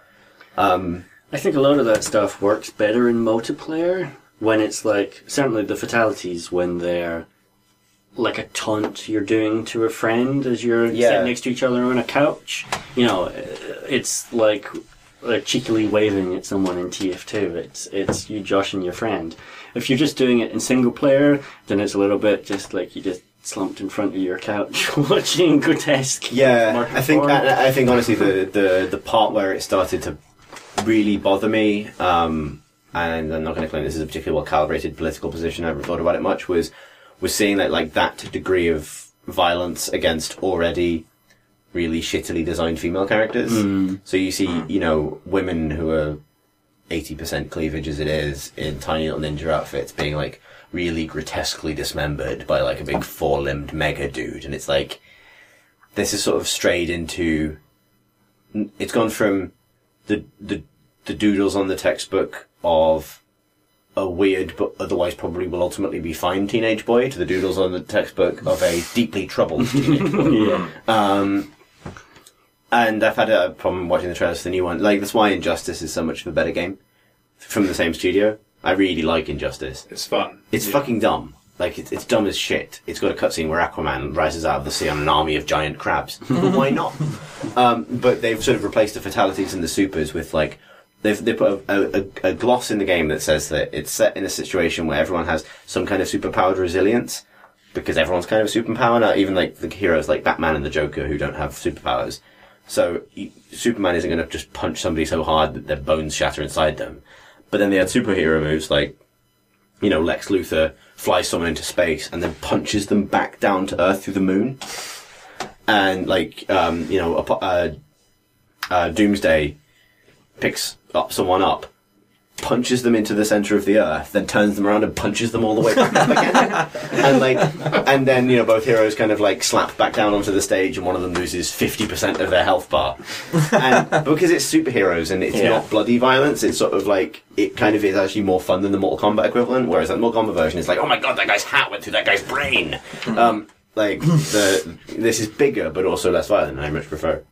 I think a lot of that stuff works better in multiplayer when it's like, certainly the fatalities when they're like a taunt you're doing to a friend as you're sitting next to each other on a couch. You know, it's like cheekily waving at someone in TF2. It's you joshing your friend. If you're just doing it in single player, then it's a little bit just like you just slumped in front of your couch watching grotesque. Yeah, I think honestly the part where it started to really bother me, and I'm not going to claim this is a particularly well calibrated political position, I haven't thought about it much, was seeing that degree of violence against already really shittily designed female characters. So you see, you know, women who are 80% cleavage as it is in tiny little ninja outfits being like really grotesquely dismembered by like a big 4-limbed mega dude, and it's like, this is sort of strayed into, it's gone from the doodles on the textbook of a weird but otherwise probably will ultimately be fine teenage boy to the doodles on the textbook of a deeply troubled teenage boy. And I've had a problem watching the trailers for the new one. Like, that's why Injustice is so much of a better game from the same studio. I really like Injustice. It's fun. It's fucking dumb. Like, it's dumb as shit. It's got a cutscene where Aquaman rises out of the sea on an army of giant crabs. But why not? But they've sort of replaced the fatalities and the supers with, like, they put a gloss in the game that says that it's set in a situation where everyone has some kind of superpowered resilience, because everyone's kind of a superpower now, even like the heroes like Batman and the Joker who don't have superpowers. So Superman isn't going to just punch somebody so hard that their bones shatter inside them. But then they had superhero moves like, you know, Lex Luthor flies someone into space and then punches them back down to Earth through the moon. And like, you know, Doomsday picks someone up, punches them into the center of the Earth, then turns them around and punches them all the way back up again. And then, you know, both heroes kind of like slap back down onto the stage, and one of them loses 50% of their health bar. And because it's superheroes and it's not bloody violence, it's sort of like, it kind of is actually more fun than the Mortal Kombat equivalent, whereas the Mortal Kombat version is like, oh my god, that guy's hat went through that guy's brain. This is bigger but also less violent, and I much prefer.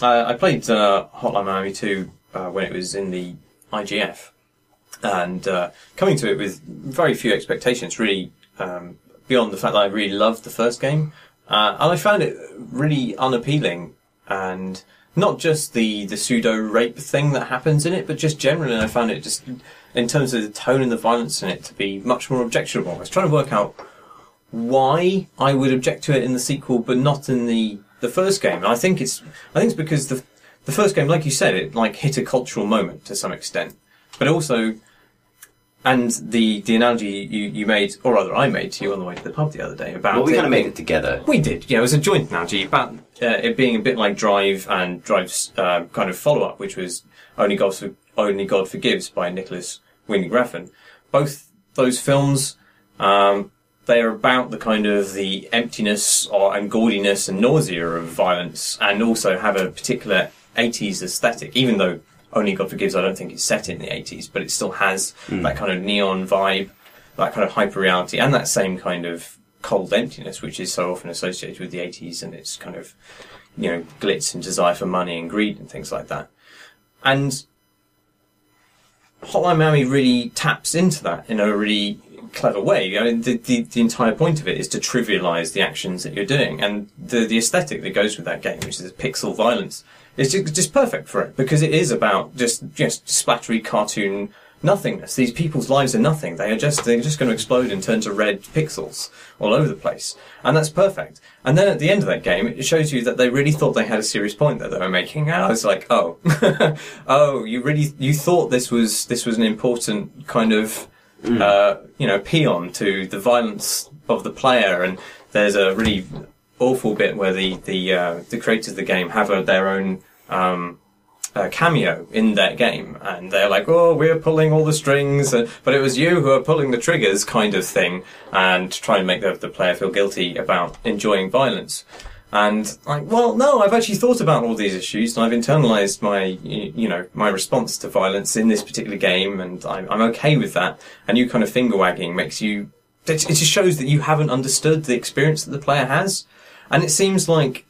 I played Hotline Miami 2 when it was in the IGF. And coming to it with very few expectations, really, beyond the fact that I really loved the first game. And I found it really unappealing. And not just the pseudo-rape thing that happens in it, but just generally, I found it just, in terms of the tone and the violence in it, to be much more objectionable. I was trying to work out why I would object to it in the sequel, but not in the first game. And I think it's because the first game, like you said, it like hit a cultural moment to some extent. But also, and the analogy you made, or rather I made to you on the way to the pub the other day about... Well, we kind of made it together. We did, yeah. It was a joint analogy about it being a bit like Drive and Drive's kind of follow-up, which was Only God Forgives by Nicholas Winding Refn. Both those films, they are about the kind of the emptiness and gaudiness and nausea of violence, and also have a particular 80s aesthetic, even though Only God Forgives, I don't think it's set in the 80s, but it still has that kind of neon vibe, that kind of hyper-reality, and that same kind of cold emptiness, which is so often associated with the 80s and its kind of, glitz and desire for money and greed and things like that. And Hotline Miami really taps into that in a really clever way. I mean, the entire point of it is to trivialize the actions that you're doing, and the aesthetic that goes with that game, which is pixel violence, is just perfect for it, because it is about just splattery cartoon nothingness. These people's lives are nothing. They're just going to explode and turn to red pixels all over the place, and that's perfect. And then at the end of that game, it shows you that they really thought they had a serious point that they were making. And I was like, oh, oh, you thought this was an important kind of peon to the violence of the player. And there's a really awful bit where the creators of the game have their own cameo in that game, and they're like, oh, we're pulling all the strings, but it was you who are pulling the triggers, kind of thing, and try and make the player feel guilty about enjoying violence. And like, well, no, I've actually thought about all these issues, and I've internalized my response to violence in this particular game, and I'm okay with that. And you kind of finger wagging makes you, it just shows that you haven't understood the experience that the player has. And it seems like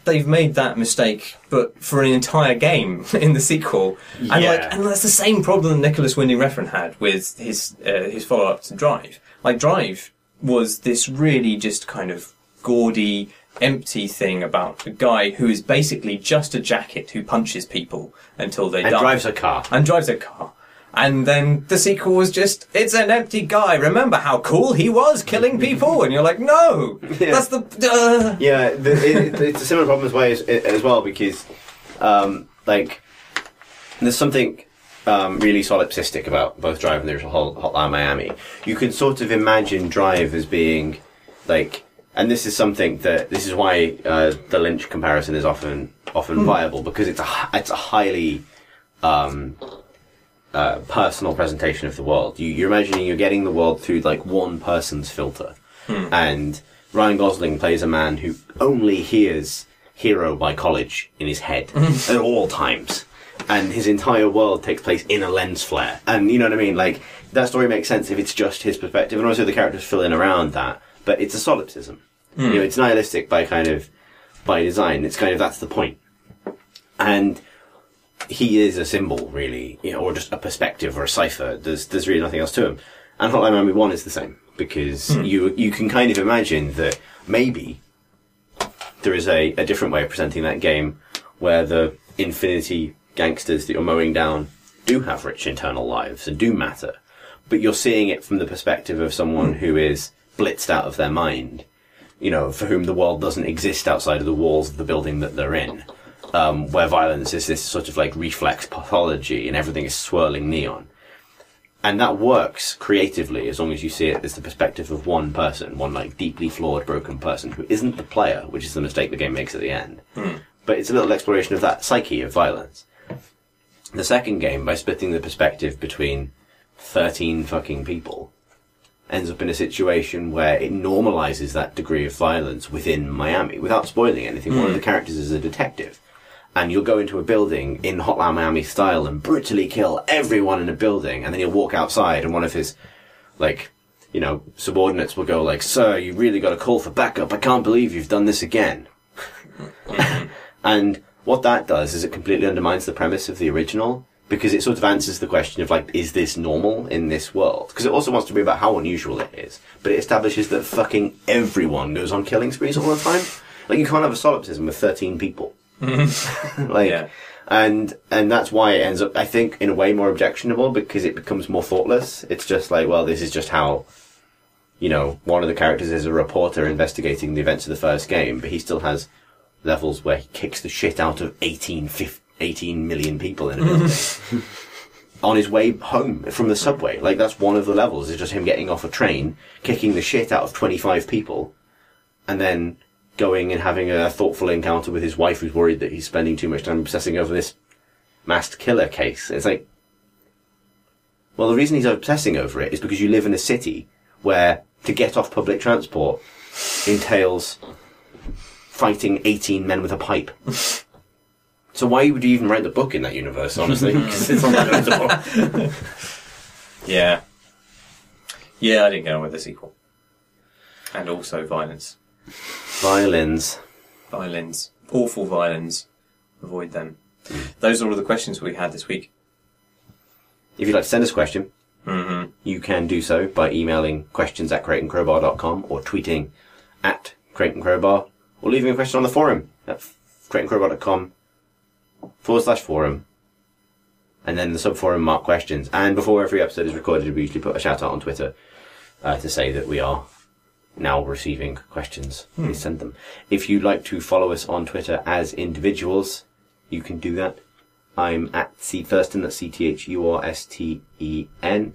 they've made that mistake, but for an entire game in the sequel. And and that's the same problem that Nicholas Winding Refn had with his follow-up to Drive. Like, Drive was this really just kind of gaudy, empty thing about a guy who is basically just a jacket who punches people until they die. And drives a car. And then the sequel was just, it's an empty guy. Remember how cool he was killing people? And you're like, no, that's the... Yeah, it's a similar problem as well, because, there's something really solipsistic about both Drive and the original Hotline Miami. You can sort of imagine Drive as being, and this is why the Lynch comparison is often viable, because it's a highly... personal presentation of the world. You're imagining you're getting the world through one person's filter, and Ryan Gosling plays a man who only hears "Hero" by College in his head at all times, and his entire world takes place in a lens flare. And you know what I mean? That story makes sense if it's just his perspective, and also the characters fill in around that. But it's a solipsism. It's nihilistic by design. It's that's the point. And he is a symbol, really, or just a perspective or a cipher. There's really nothing else to him. And Hotline Miami 1 is the same, because you can kind of imagine that maybe there is a different way of presenting that game, where the infinity gangsters that you're mowing down do have rich internal lives and do matter, but you're seeing it from the perspective of someone who is blitzed out of their mind, for whom the world doesn't exist outside of the walls of the building that they're in. Where violence is this sort of reflex pathology and everything is swirling neon. And that works creatively as long as you see it as the perspective of one person, one deeply flawed, broken person who isn't the player, which is the mistake the game makes at the end. But it's a little exploration of that psyche of violence. The second game, by splitting the perspective between 13 fucking people, ends up in a situation where it normalizes that degree of violence within Miami. Without spoiling anything, one of the characters is a detective. And you'll go into a building in Hotline Miami style and brutally kill everyone in a building, and then you'll walk outside and one of his, subordinates will go "Sir, you really got to call for backup. I can't believe you've done this again." And what that does is it completely undermines the premise of the original, because it sort of answers the question of, is this normal in this world? Because it also wants to be about how unusual it is, but it establishes that fucking everyone goes on killing sprees all the time. You can't have a solipsism with 13 people. And that's why it ends up, I think, in a way more objectionable, because it becomes more thoughtless. It's just this is just how, one of the characters is a reporter investigating the events of the first game, but he still has levels where he kicks the shit out of 18 million people in a building on his way home from the subway. That's one of the levels, is just him getting off a train, kicking the shit out of 25 people, and then going and having a thoughtful encounter with his wife, who's worried that he's spending too much time obsessing over this masked killer case. It's well, the reason he's obsessing over it is because you live in a city where to get off public transport entails fighting 18 men with a pipe. So why would you even write the book in that universe, honestly? Because it's unreadable. Yeah, I didn't get on with the sequel. And also violence. Violins. Violins. Awful violins. Avoid them. Those are all the questions we had this week. If you'd like to send us a question, you can do so by emailing questions@crateandcrowbar.com or tweeting @crateandcrowbar or leaving a question on the forum at crateandcrowbar.com/forum. And then the subforum mark questions. And before every episode is recorded, we usually put a shout out on Twitter to say that we are now receiving questions. Please send them. If you'd like to follow us on Twitter as individuals, you can do that. I'm at CThurston, that's CTHURSTEN.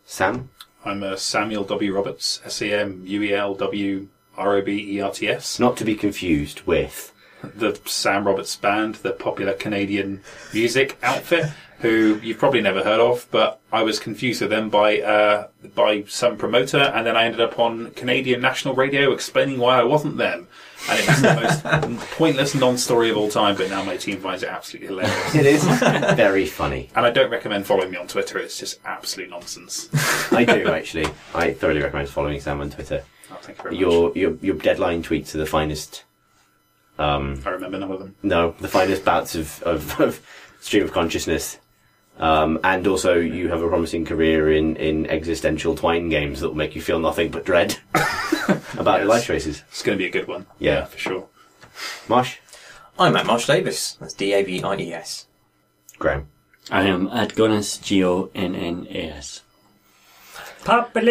Sam? I'm Samuel W. Roberts, SAMUELWROBERTS. Not to be confused with The Sam Roberts Band, the popular Canadian music outfit, who you've probably never heard of, but I was confused with them by some promoter, and then I ended up on Canadian national radio explaining why I wasn't them. And it was the most pointless non-story of all time, but now my team finds it absolutely hilarious. It is very funny. And I don't recommend following me on Twitter, it's just absolute nonsense. I do, actually. I thoroughly recommend following Sam on Twitter. Oh, thank you very much. Your deadline tweets are the finest... I remember none of them. No, the finest bouts of stream of consciousness. And also, you have a promising career in existential twine games that will make you feel nothing but dread about your life choices. It's going to be a good one. Yeah, for sure. Marsh? I'm at Marsh Davis. That's DAVIES. Graham? I am at Gonnas, GONNAS.